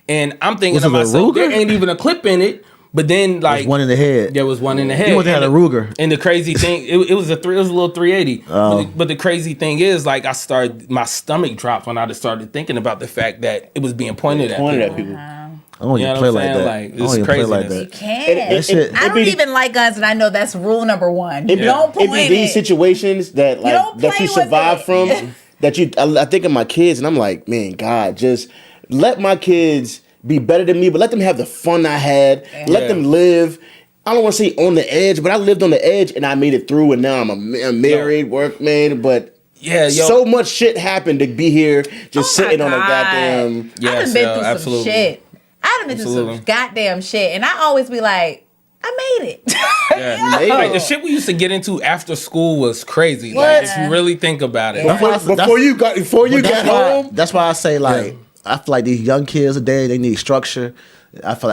And I'm thinking to myself, there ain't even a clip in it. But then, like, there's one in the head. There was one in the head. You had a Ruger. And the crazy thing, it was a little 380. But the crazy thing is, like, my stomach dropped when I just started thinking about the fact that it was being pointed at people. I don't even play like that. Like, it's crazy. You can't. I don't even like guns, and I know that's rule number one. Don't point it. Be these situations that you survive from. I think of my kids, and I'm like, man, God, just let my kids be better than me, but let them have the fun I had. Let them live. I don't want to say on the edge, but I lived on the edge and I made it through, and now I'm a married workman. But so much shit happened to be here, just sitting on a goddamn. I done been through some shit. I done been through some goddamn shit, and I always be like, I made it. Like the shit we used to get into after school was crazy. Like if you really think about it. Before you got home. That's why I say like. I feel like these young kids today, they need structure. I feel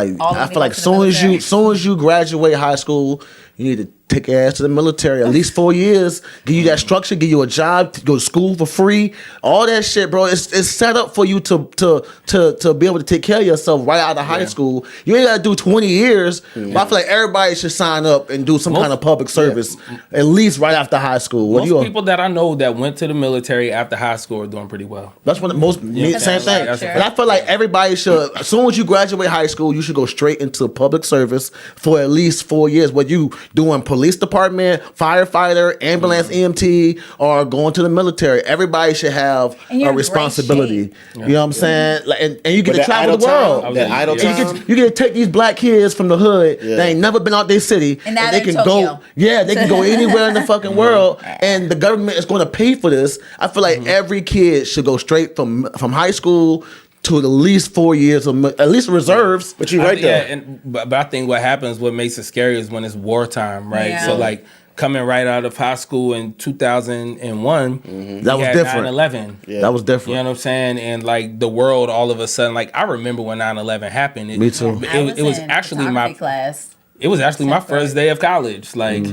like soon as you graduate high school, you need to take your ass to the military at least 4 years. Give you that structure, give you a job, go to school for free. All that shit, bro. It's set up for you to be able to take care of yourself right out of high school. You ain't gotta do 20 years. But I feel like everybody should sign up and do some kind of public service at least right after high school. Most people that I know that went to the military after high school are doing pretty well. That's what same thing. And I feel like everybody should, as soon as you graduate high school, you should go straight into public service for at least 4 years. But you doing police department, firefighter, ambulance EMT, or going to the military. Everybody should have a responsibility. You know what I'm saying? Like, and you get to travel the world. That idle time. You get to take these black kids from the hood that ain't never been out their city, And now they they're can Tokyo. go. Yeah, they can go anywhere in the fucking world, and the government is going to pay for this. I feel like every kid should go straight from high school to at least 4 years of at least reserves. But you're right there. Yeah, but I think what makes it scary is when it's wartime, right? Yeah. So like coming right out of high school in 2001, That was different. 9/11. Yeah. That was different. You know what I'm saying? And like the world all of a sudden, like I remember when 9/11 happened. Me too. It was in actually photography class. It was actually my 10th grade. first day of college. Like,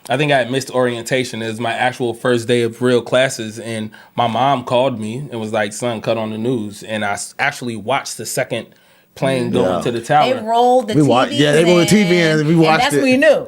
I think I had missed orientation. It was my actual first day of real classes. And my mom called me and was like, son, cut on the news. And I actually watched the second plane go into the tower. They rolled the TV. they rolled the TV in and we watched that's it. when you knew.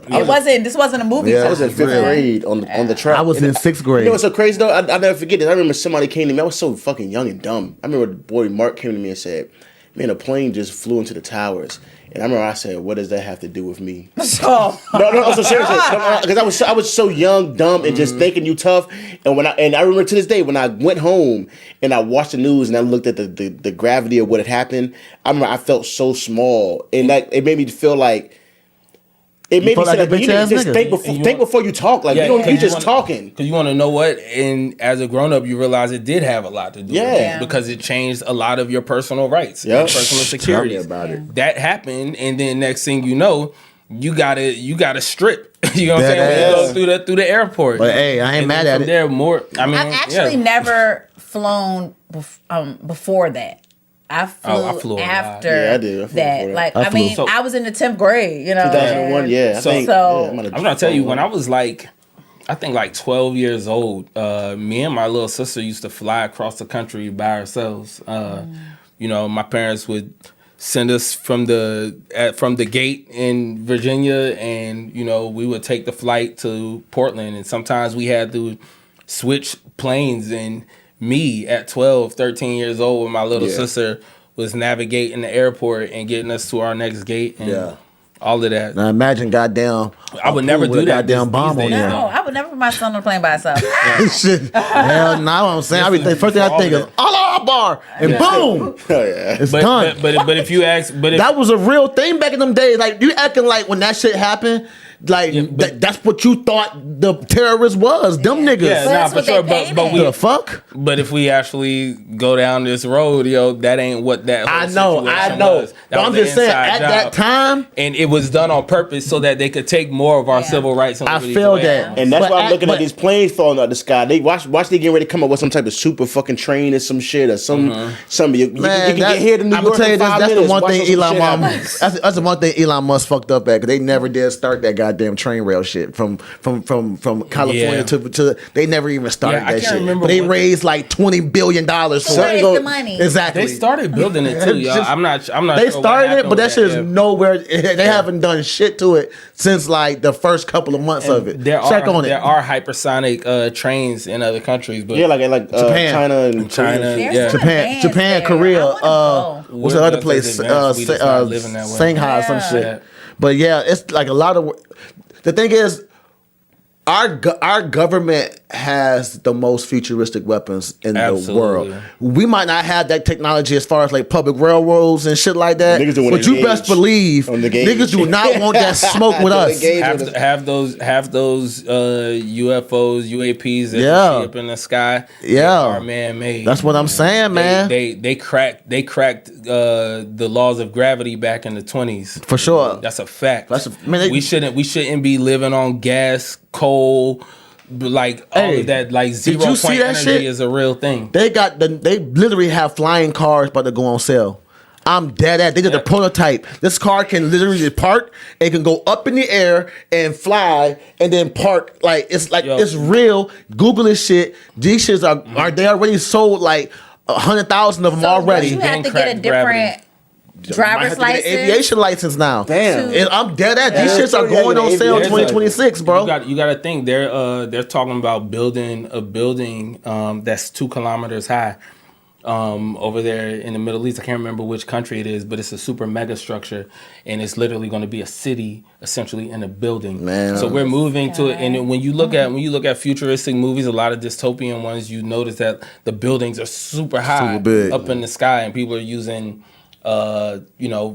This wasn't a movie. Yeah, I was in fifth grade on the track. I was in sixth grade. You know what's so crazy though? I'll never forget this. I remember somebody came to me. I was so fucking young and dumb. I remember the boy Mark came to me and said, man, a plane just flew into the towers. And I remember I said, what does that have to do with me? No, so seriously. Because I was so young, dumb, and just thinking you tough. And I remember to this day, when I went home and I watched the news and I looked at the gravity of what had happened, I remember I felt so small. And that it made me feel like, it made me felt say, like a like, you need bitch-ass to just nigga. think before you talk. Like, you just talking. Because you want to know what? And as a grown up, you realize it did have a lot to do with Yeah. it. Because it changed a lot of your personal rights, Yeah. your personal security. Tell me about it. That happened, and then next thing you know, you gotta strip. You know what I'm saying? That When you go through the airport. But hey, I ain't And mad then at from it. There more. I mean, I've actually never flown before that. I flew a lot. after Yeah, I did. I flew that. before Like, that. I mean, So- I was in the 10th grade, you know. 2001, yeah. I So- think, So- yeah, I'm gonna tell you, when I was like, I think like 12 years old, me and my little sister used to fly across the country by ourselves. You know, my parents would send us from the gate in Virginia, and you know, we would take the flight to Portland, and sometimes we had to switch planes. And me at 12, 13 years old with my little sister was navigating the airport and getting us to our next gate. And all of that. Now imagine goddamn. I would never do that Goddamn these bomb on days. there. No, I would never put my son on a plane by himself. Shit. Hell no, I'm saying. First thing I think is Allah Akbar, and boom, it's done. But if you ask, that was a real thing back in them days. Like you acting like when that shit happened, like that's what you thought the terrorist was. Them niggas. yeah, But nah, that's for what sure. they But painted. The fuck? But if we actually go down this road, yo, that ain't what that whole I know. situation was. That But I'm was an just saying, inside at job. that time, And it was done on purpose so that they could take more of our civil rights. And I liberties feel away that. from us. And that's But why I'm looking but- at these planes falling out of the sky. They watch they getting ready to come up with some type of super fucking train or some shit or some you can get here to New I'm York gonna tell you in this, 5 that's minutes. the one Watch thing some Elon shit Musk. happen. That's the one thing Elon Musk fucked up at, because they never did start that goddamn train rail shit from California Yeah. to they never even started Yeah, I that can't shit. remember But they what- raised like $20 billion for Where's it. the money? Exactly. They started building it too, y'all. Just- I'm not. They sure what started it, happened but that with shit is yeah. nowhere. They haven't done shit to it since like the first couple of months of it. There Check on it. There are hypersonic trains in other countries, but Yeah, like Japan. China and China, There's yeah. some Japan, bands Japan, there. Korea. I wanna go. What's the We're other just place? as advanced, we just not living that way. Shanghai, some Yeah. shit. But yeah, it's like a lot of. The thing is, our government has the most futuristic weapons in Absolutely. the world. We might not have that technology as far as like public railroads and shit like that. Niggas don't wanna But you engage best believe on the gauge. niggas do not want that smoke with us. Engage. Have those UFOs, UAPs that Yeah. you see up in the sky. Yeah. they are man-made. That's what I'm saying, man. They cracked the laws of gravity back in the 20s. For sure. That's a fact. Man, we shouldn't be living on gas, coal, like all Hey, of that. Like did 0 you point see that energy shit? is a real thing. They literally have flying cars about to go on sale. I'm dead at. They did a prototype. This car can literally park. It can go up in the air and fly, and then park. It's real. Google this shit. These shits are they already sold like 100,000 of them So already. You have to get a Cracked different gravity. Might driver's have to get an license. aviation license now. Damn. And I'm dead at. These Yeah, shits are yeah, going yeah, on sale in aviation 2026, bro. You got to think they're talking about building a building that's 2 kilometers high. over there in the Middle East. I can't remember which country it is, but it's a super mega structure, and it's literally going to be a city essentially in a building. Man. So we're moving to it. And then when you look at futuristic movies, a lot of dystopian ones, you notice that the buildings are super high, Super big. up in the sky, and people are using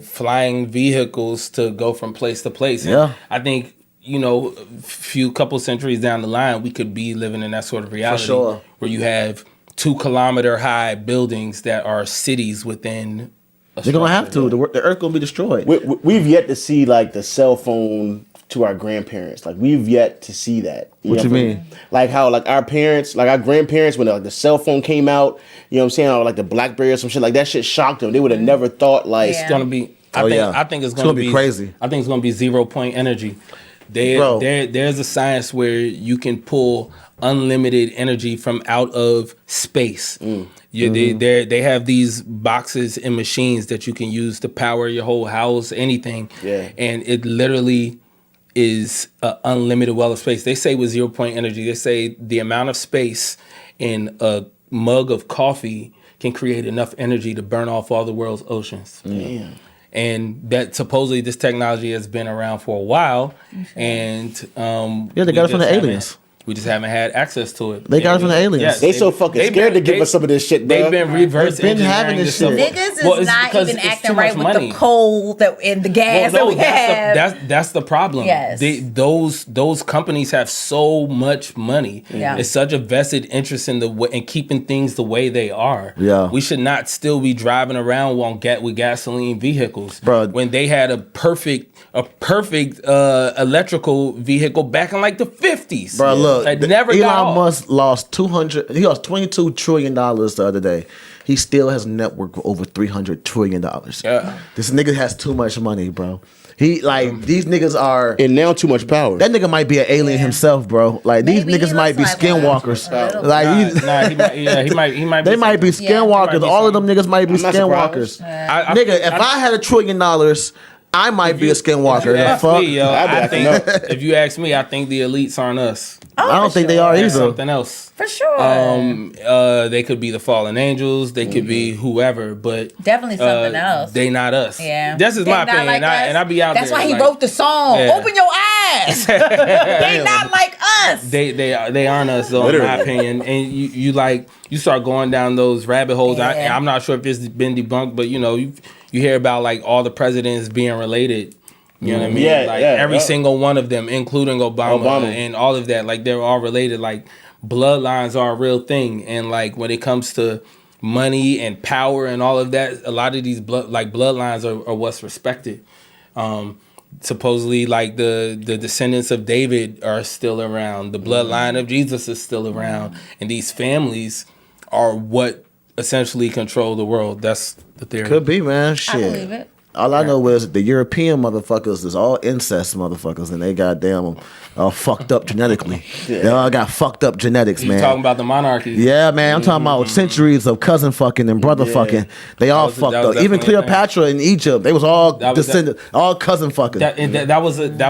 flying vehicles to go from place to place. And Yeah. I think, a couple centuries down the line, we could be living in that sort of reality sure. where you have 2-kilometer high buildings that are cities within a They're gonna have structure. to. The earth gonna be destroyed. We've yet to see like the cell phone to our grandparents. Like we've yet to see that. What you mean? Like how like our parents, like our grandparents, when like the cell phone came out, you know what I'm saying, or like the BlackBerry or some shit, like that shit shocked them. They would have never thought like It's gonna be. I think it's gonna be crazy. I think it's gonna be 0-point energy. There's a science where you can pull unlimited energy from out of space. They have these boxes and machines that you can use to power your whole house, anything. Yeah. And it literally is an unlimited well of space. They say with 0-point energy, they say the amount of space in a mug of coffee can create enough energy to burn off all the world's oceans. damn. And that supposedly this technology has been around for a while, and Yeah, they got it from the aliens. We just haven't had access to it. They got it from the aliens. Yes, They so fucking scared to give us some of this shit, bro. They've been reverse They've been having engineering this stuff. shit. Niggas is Well, it's not because even it's acting too right much with money. the coal and the gas that we have. That's the problem. Yes. Those companies have so much money. Yeah. It's such a vested interest in in keeping things the way they are. Yeah. We should not still be driving around with gasoline vehicles, Bro. when they had a perfect electrical vehicle back in like the 50s. Bro, look, that never got Elon off. Musk lost $22 trillion the other day. He still has a network of over $300 trillion. Yeah. This nigga has too much money, bro. These niggas are. And now too much power. That nigga might be an alien himself, bro. Like these Maybe he niggas might be looks like one. skinwalkers. A little Like He might. they might be something. skinwalkers. Yeah. All of them niggas might be I'm not skinwalkers. surprised. Nigga, if I had $1 trillion, I might be a skinwalker. If you The ask fuck? me, yo, I'd be I like, think if you ask me, I think the elites aren't us. I don't think they are They're either. something else. For sure. They could be the fallen angels. They could be whoever, but Definitely something else. They not us. Yeah. This is They my not opinion, like us. and I be out That's there. why he like, wrote the song. Yeah. Open your eyes. They not like us. They aren't us, though, in my opinion. And you start going down those rabbit holes. Yeah. I'm not sure if it's been debunked, but you hear about like all the presidents being related. You know what I mean? Yeah, like yeah, every yeah. single one of them, including Obama and all of that, like they're all related. Like bloodlines are a real thing, and like when it comes to money and power and all of that, a lot of these bloodlines are what's respected. Supposedly, like the descendants of David are still around. The bloodline of Jesus is still around, and these families are what essentially control the world. That's the theory. Could be, man. Shit. I believe it. All I know is the European motherfuckers is all incest motherfuckers, and they goddamn all fucked up genetically. They all got fucked up genetics, You man. talking about the monarchy? Yeah, man. I'm talking about centuries of cousin fucking and brother fucking. They all was- fucked that was up. Even definitely a thing. Cleopatra in Egypt, they was all That was descended, all cousin fucking. That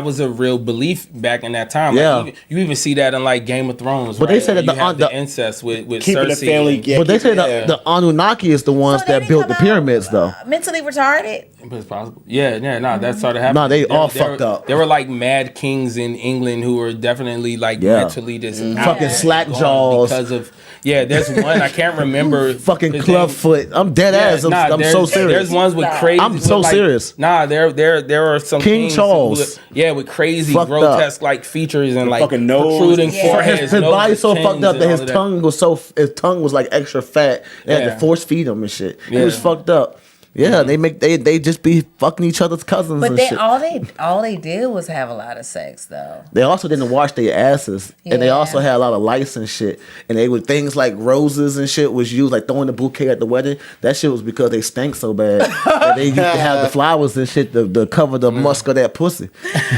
was a real belief back in that time. Yeah. Like, you even see that in like Game of Thrones. But they right? said that You the- have the- incest with Keeping Cersei. the family. Yeah, But they say keeping- the Anunnaki is the ones So they that didn't built the come out, pyramids, though. Mentally retarded. It's possible. Yeah, no, that started happening. Nah, they all There fucked up. There were like mad kings in England who were definitely like Yeah. mentally just Fucking slack jaws. because of there's one I can't remember. Fucking his clubfoot. I'm dead ass. I'm so serious. There's ones with crazy. I'm so with, like, serious. Nah, there are some King kings Charles. with crazy Fucked grotesque like features and like fucking nose. protruding Yeah. foreheads. His body noses, so chins, fucked up and that all his of that. his tongue was like extra fat. They had Yeah. to force feed him and shit. He Yeah. was fucked up. Yeah, they just be fucking each other's cousins But and they shit. all they did was have a lot of sex though. They also didn't wash their asses, and they Yeah. also had a lot of lice and shit. And they would things like roses and shit was used, like throwing the bouquet at the wedding. That shit was because they stank so bad that they used to have the flowers and shit to cover the musk of that pussy.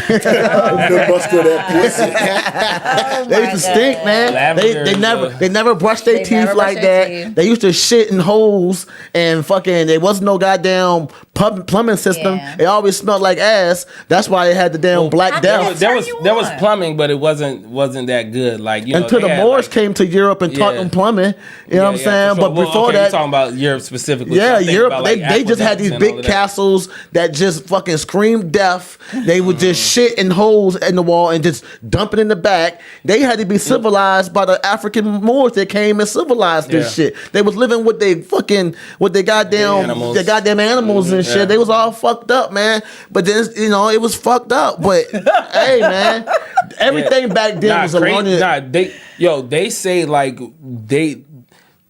The bust of that pussy. They used to stink, man. Lavender They never brushed their They teeth never like brushed their that. teeth. They used to shit in holes and fucking. There was no goddamn plumbing system. Yeah. It always smelled like ass. That's why it had the damn Black Death. There was on. plumbing, but it wasn't that good. Like, you know, Until the they had, Moors like, came to Europe and taught Yeah. them plumbing. You know what I'm saying? for sure. But Well, before okay, that, you're talking about Europe specifically. yeah, So I think Europe. about, like, They just had aqueducts these and all big of that. castles that just fucking screamed death. They would just shit in holes in the wall and just dump it in the back. They had to be civilized by the African Moors that came and civilized this Yeah. shit. They was living with their goddamn animals and shit. Yeah. They was all fucked up, man. But then it was fucked up. But hey, man, everything back then was a learning. They say like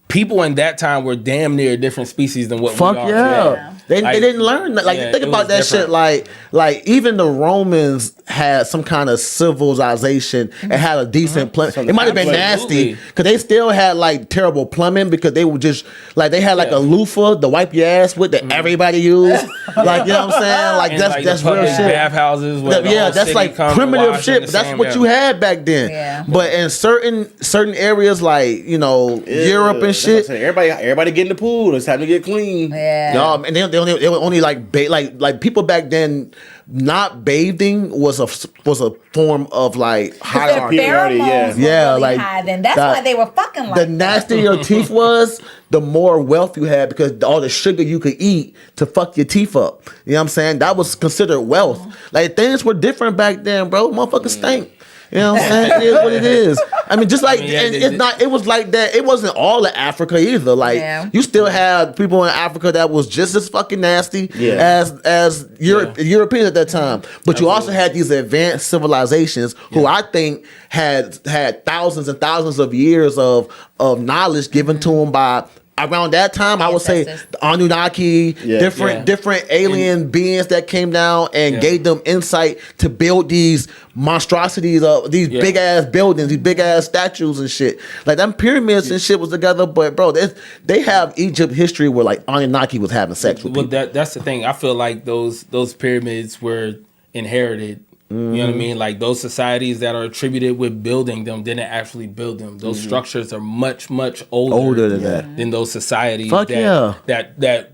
people in that time were damn near a different species than what Fuck we are yeah. today. They Like, didn't learn that. Like, yeah, think it about was that different. shit. Like even the Romans had some kind of civilization and had a decent plumbing. It might have been Absolutely. nasty because they still had like terrible plumbing because they were just like they had like a loofah to wipe your ass with that everybody used. Like, you know what I'm saying? Like and, that's like, that's the real public shit. bathhouses where the Yeah, whole that's city like comes to primitive wash shit. in But the that's same- what you had back then. Yeah. But in certain areas like Europe and That's what I'm shit. saying. Everybody get in the pool. It's time to get clean. Yeah. No, and they were only like like people back then. Not bathing was a form of like Their hierarchy. Superiority, pheromones were yeah, really like high then. That's that- why they were fucking like The that. nastier your teeth was, the more wealth you had because all the sugar you could eat to fuck your teeth up. You know what I'm saying? That was considered wealth. Like things were different back then, bro. Motherfuckers stink. You know what I'm saying? It is what it is. I mean, just like it was like that. It wasn't all of Africa either. Like you still had people in Africa that was just as fucking nasty as Europeans at that time. But you also had these advanced civilizations who I think had thousands and thousands of years of knowledge given to them by. Around that time, I would say Ancestors. the Anunnaki, different alien beings that came down and gave them insight to build these monstrosities of these big ass buildings, these big ass statues and shit. Like them pyramids and shit was together, but bro, they have Egypt history where like Anunnaki was having sex with Well, people. that's the thing. I feel like those pyramids were inherited. You know what I mean? Like those societies that are attributed with building them didn't actually build them. Those structures are much older Than that. than those societies Fuck yeah. that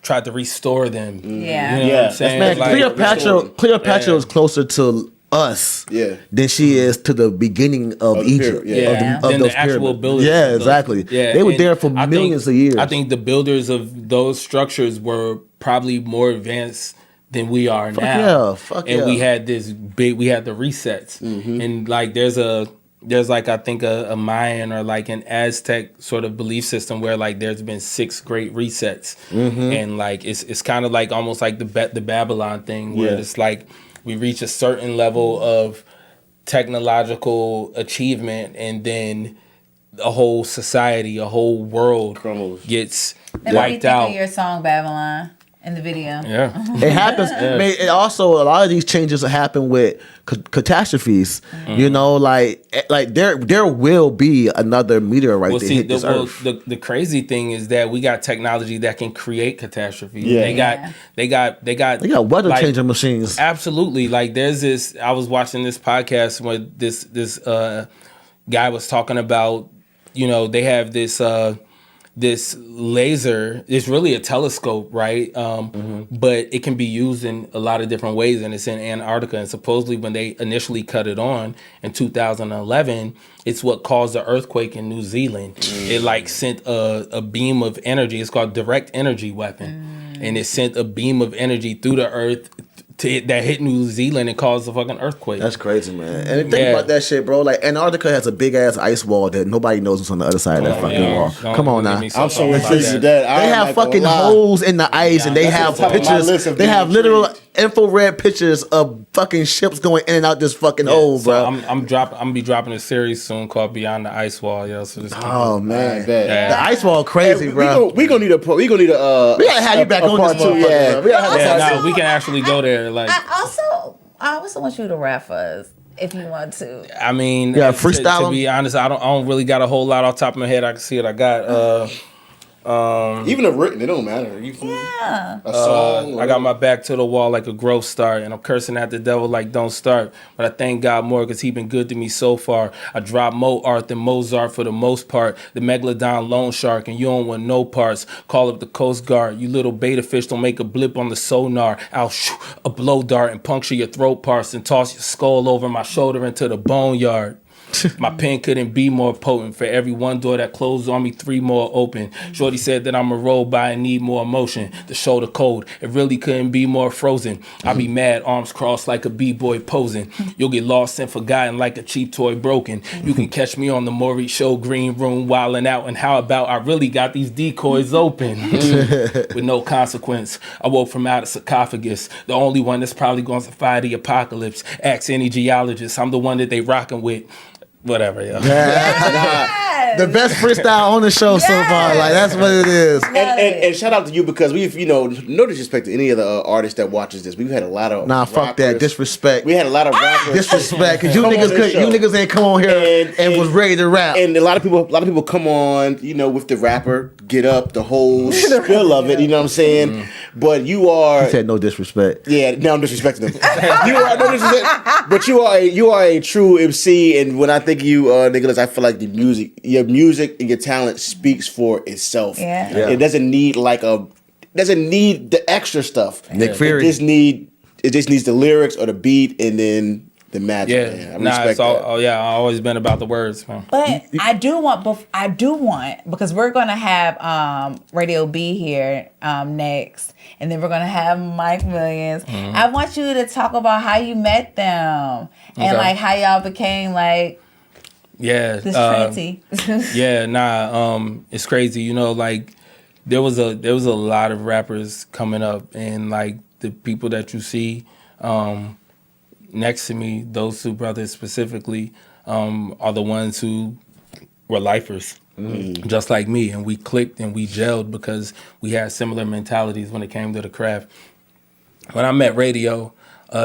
tried to restore them. Yeah. You know Yeah. what I'm saying? Man, Like, Cleopatra is closer to us than she is to the beginning of Egypt. Yeah. than those the actual pyramids. builders. Yeah, of those- exactly. Yeah, They were and there for I think- millions of years. I think the builders of those structures were probably more advanced than we are now. yeah. We had the resets. And like there's like I think a Mayan or like an Aztec sort of belief system where like there's been 6 great resets. And like it's kind of like almost like the Babylon thing where it's like we reach a certain level of technological achievement and then a whole society, a whole world gets That made me wiped think out. of your song Babylon in the video. Yeah. It happens. I mean, it also, a lot of these changes happen with catastrophes. You know, like there will be another meteorite Well, that see, hit this earth. the crazy thing is that we got technology that can create catastrophes. Yeah. They got They got weather like, changing machines. Absolutely. Like there's this. I was watching this podcast where this guy was talking about. You know, they have this laser. It's really a telescope, right? But it can be used in a lot of different ways, and it's in Antarctica. And supposedly, when they initially cut it on in 2011, it's what caused the earthquake in New Zealand. It like sent a beam of energy. It's called direct energy weapon, and it sent a beam of energy through the earth that hit New Zealand and caused a fucking earthquake. That's crazy, man. And think about that shit, bro. Like Antarctica has a big ass ice wall that nobody knows what's on the other side of that fucking wall. Come on now. I'm so intrigued with that. They have fucking holes in the ice, and they have top of my list pictures. of They have being literal intrigued. infrared pictures of fucking ships going in and out this fucking hole, So bro. I'm gonna be dropping a series soon called Beyond the Ice Wall, yo. So just keep Oh man, bet. the ice wall crazy, bro. We gonna need a We gotta have you back on this part two. motherfucker, Yeah, bro. We gotta have yeah, this no, we can actually go there. Like, I also want you to rap for us if you want to. I mean, Yeah, to freestyle 'em? be honest, I don't really got a whole lot off the top of my head. I can see what I got. Even a written, it don't matter. You feel Yeah. a song. I got my back to the wall like a growth start, and I'm cursing at the devil like don't start. But I thank God more because he been good to me so far. I dropped more art than Mozart for the most part. The Megalodon loan shark, and you don't want no parts. Call up the Coast Guard. You little beta fish don't make a blip on the sonar. I'll shoot a blow dart and puncture your throat parts and toss your skull over my shoulder into the boneyard. My pen couldn't be more potent. For every one door that closed on me, 3 more open. Shorty said that I'm a robot and need more emotion. The shoulder cold, it really couldn't be more frozen. I be mad, arms crossed like a b-boy posing. You'll get lost and forgotten like a cheap toy broken. You can catch me on the Maury Show green room wilding out. And how about I really got these decoys open with no consequence. I woke from out of sarcophagus. The only one that's probably going to survive the apocalypse. Ask any geologist. I'm the one that they rocking with. Whatever, yeah. Yes. The best freestyle on the show so far. Like, that's what it is. And shout out to you because we've, no disrespect to any of the artists that watches this. We've had a lot of Fuck that. Disrespect. We had a lot of rappers. Disrespect. Because you niggas ain't come on here and was ready to rap. And a lot of people come on, with the rapper, get up, the whole spill of it, you know what I'm saying? Mm-hmm. But you are... He said no disrespect. Yeah, now I'm disrespecting them. You are no disrespect, but you are a true MC, and when I think of you, Nicholas, I feel like your music and your talent speaks for itself. Yeah. It doesn't need the extra stuff. Nick Fury. It just needs the lyrics or the beat and then the magic. Yeah, man. it's all. I've always been about the words, man. But I do want because we're gonna have Radio B here next, and then we're gonna have Mike Millions. Mm-hmm. I want you to talk about how you met them and like how y'all became like this trinity. It's crazy. Like there was a lot of rappers coming up, and like the people that you see next to me, those 2 brothers specifically, are the ones who were lifers, just like me, and we clicked and we gelled because we had similar mentalities when it came to the craft. When I met Radio,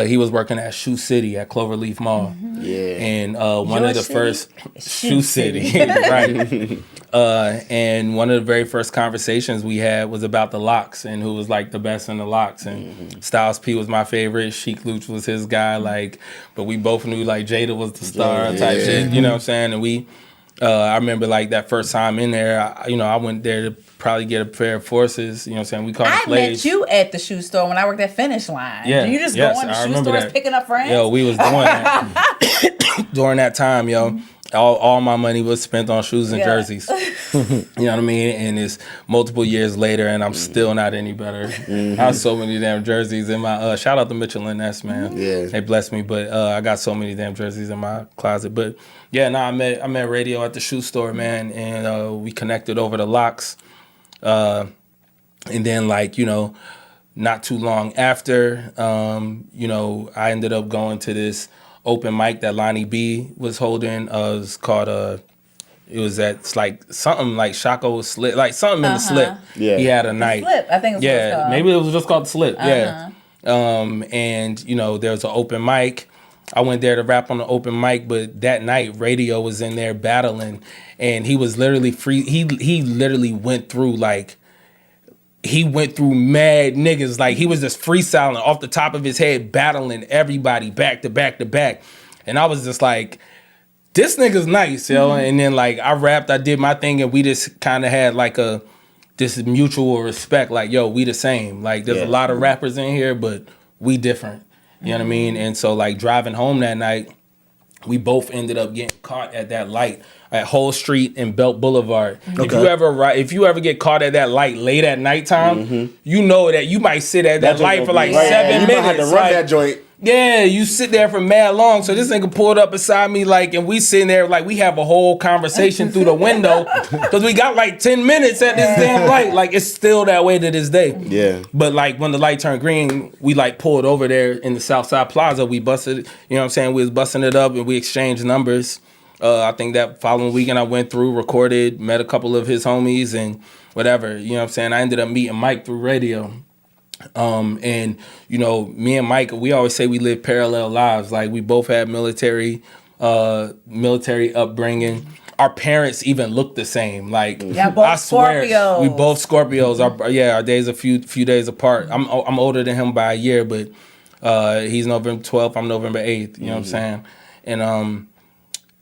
he was working at Shoe City at Cloverleaf Mall. Mm-hmm. Yeah. And one of the first Shoe City, right? And one of the very first conversations we had was about the locks and who was like the best in the locks. And Styles P was my favorite. Chic Luch was his guy. But we both knew like Jada was the star type shit. You know what I'm saying? And we, I remember like that first time in there. I went there to probably get a pair of forces. You know what I'm saying? We called it plays. Met you at the shoe store when I worked at Finish Line. Yeah. You just go in the shoe stores picking up friends? Yo, we was doing that during that time, yo. All my money was spent on shoes and jerseys. You know what I mean? And it's multiple years later, and I'm still not any better. I have so many damn jerseys in my... shout out to Mitchell and Ness, man. Yeah. They blessed me, but I got so many damn jerseys in my closet. But yeah, I met Radio at the shoe store, man, and we connected over the locks. And then, not too long after, I ended up going to this open mic that Lonnie B was holding. It was called it was at like something like Shaco Slip, like something in the Slip. Yeah, he had a night. Slip, I think. Maybe it was just called the Slip. Yeah. And there was an open mic. I went there to rap on the open mic, but that night Radio was in there battling, and he was literally free. He literally went through mad niggas. Like he was just freestyling off the top of his head, battling everybody back to back to back. And I was just like, this nigga's nice, yo. And then I rapped, I did my thing, and we just kind of had this mutual respect. Like, yo, we the same. Like there's a lot of rappers in here, but we different. You know what I mean? And so driving home that night, we both ended up getting caught at that light at Whole Street and Belt Boulevard. Okay. If you ever get caught at that light late at nighttime, you know that you might sit at that light for 7 minutes. You might have to run that joint. Yeah, you sit there for mad long. So this nigga pulled up beside me and we sitting there we have a whole conversation through the window because we got 10 minutes at this damn light. It's still that way to this day. Yeah. But when the light turned green, we pulled over there in the Southside Plaza. We busted, you know what I'm saying? We was busting it up and we exchanged numbers. I think that following weekend I went through, recorded, met a couple of his homies and whatever. You know what I'm saying? I ended up meeting Mike through Radio. And me and Mike, we always say we live parallel lives. We both had military upbringing. our parents even look the same. Like, Yeah, both I swear, Scorpios. we both Scorpios. Our days a few days apart. I'm older than him by a year, but he's November 12th. I'm November 8th. You know what I'm saying? And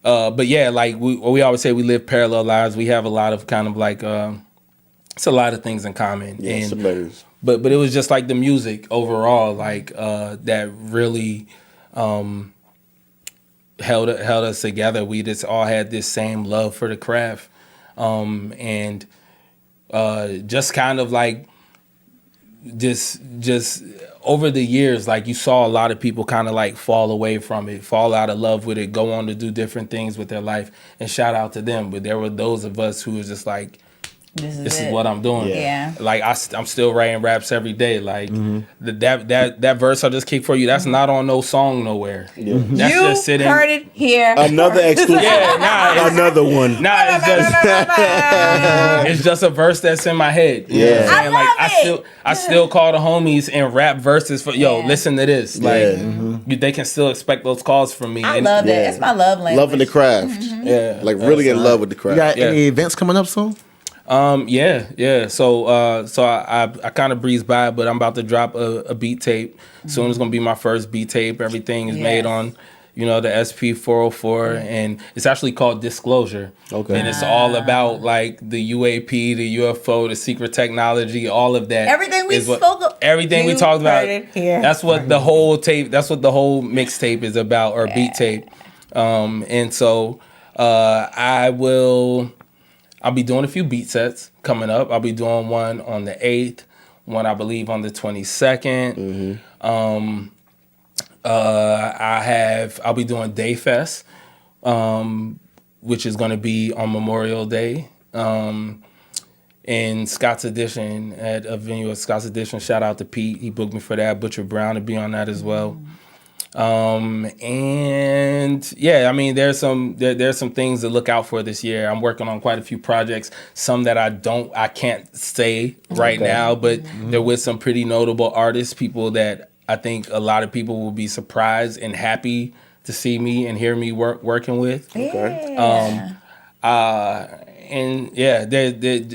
but yeah, like we always say, we live parallel lives. We have a lot of kind of like it's a lot of things in common. Yeah, and similarities. but it was just like the music overall, like that really held us together. We just all had this same love for the craft, and just kind of like just over the years, like you saw a lot of people kind of like fall away from it, fall out of love with it, go on to do different things with their life, and shout out to them. But there were those of us who was just like, this is what I'm doing. Yeah. Like I'm still writing raps every day. Like that verse I just kicked for you, that's not on no song nowhere. Yeah. That's You just sitting. heard it here. Another exclusive. Another one. Nah, it's just it's just a verse that's in my head. You know what I'm saying? I Like love I still call the homies and rap verses for listen to this. Like they can still expect those calls from me. I love that. That's my love language. Loving the craft. Yeah. Like really in love with the You craft. got any events coming up soon? Yeah. So I kind of breezed by, but I'm about to drop a beat tape. Soon it's gonna be my first beat tape. Everything is made on, the SP404, and it's actually called Disclosure. Okay. And it's all about like the UAP, the UFO, the secret technology, all of that. Everything we everything we You talked about. heard it here. That's what the whole tape. That's what the whole mixtape is about, or beat tape. And so I'll be doing a few beat sets coming up. I'll be doing one on the 8th, one I believe on the 22nd. I'll be doing Day Fest, which is going to be on Memorial Day, in Scott's Edition, at a venue at Scott's Edition. Shout out to Pete. He booked me for that. Butcher Brown to be on that as well. And yeah, I mean, there's some things to look out for this year. I'm working on quite a few projects, some that I can't say right now, but they're with some pretty notable artists, people that I think a lot of people will be surprised and happy to see me and hear me working with. Yeah. And yeah, they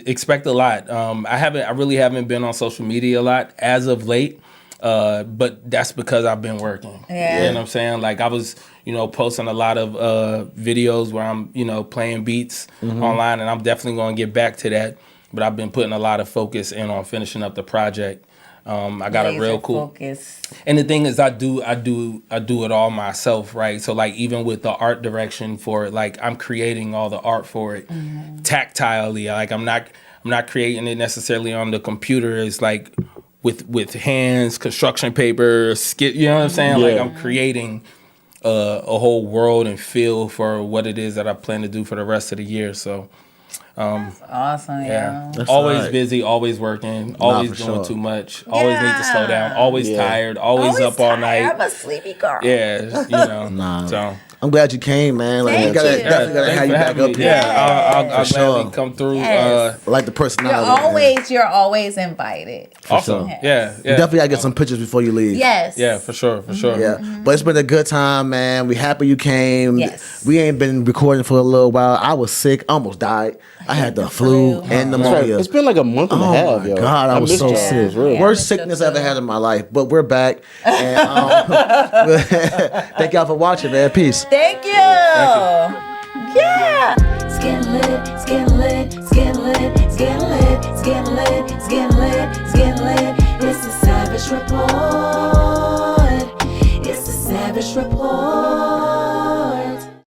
expect a lot. I really haven't been on social media a lot as of late. But that's because I've been working. Yeah. You know what I'm saying? Like I was, posting a lot of videos where I'm, playing beats online, and I'm definitely going to get back to that. But I've been putting a lot of focus in on finishing up the project. I got a real cool focus. And the thing is, I do it all myself, right? So like even with the art direction for it, like I'm creating all the art for it tactilely. Like I'm not creating it necessarily on the computer. It's like with hands, construction paper, skit. You know what I'm saying? Yeah. Like I'm creating a whole world and feel for what it is that I plan to do for the rest of the year. So. Awesome, Yeah, That's always all right. busy, always working, always for doing sure. too much, always need to slow down, always Yeah. tired, always up all night. I'm a sleepy girl. Yeah, Nah. So I'm glad you came, man. Like, Thank we gotta, you. definitely gotta thanks have for you back having up me. here. Yeah, I'll For gladly sure. come through. Yes. Like the personality. You're always invited. Awesome. sure. Yeah, You definitely gotta get some pictures before you leave. Yes. Yeah, for sure. Yeah, but it's been a good time, man. We happy you came. Yes. We ain't been recording for a little while. I was sick, almost died. I had the flu and pneumonia. It's been like a month and a half, my yo. God, I was missed so y'all. sick. It's real. Yeah. Worst sickness I ever had in my life. But we're back. And thank y'all for watching, man. Peace. Thank you. Yeah. Skin lit, skin lit, skin lit, skin lit, skin lit, skin lit, skin lit. It's a Savage Report.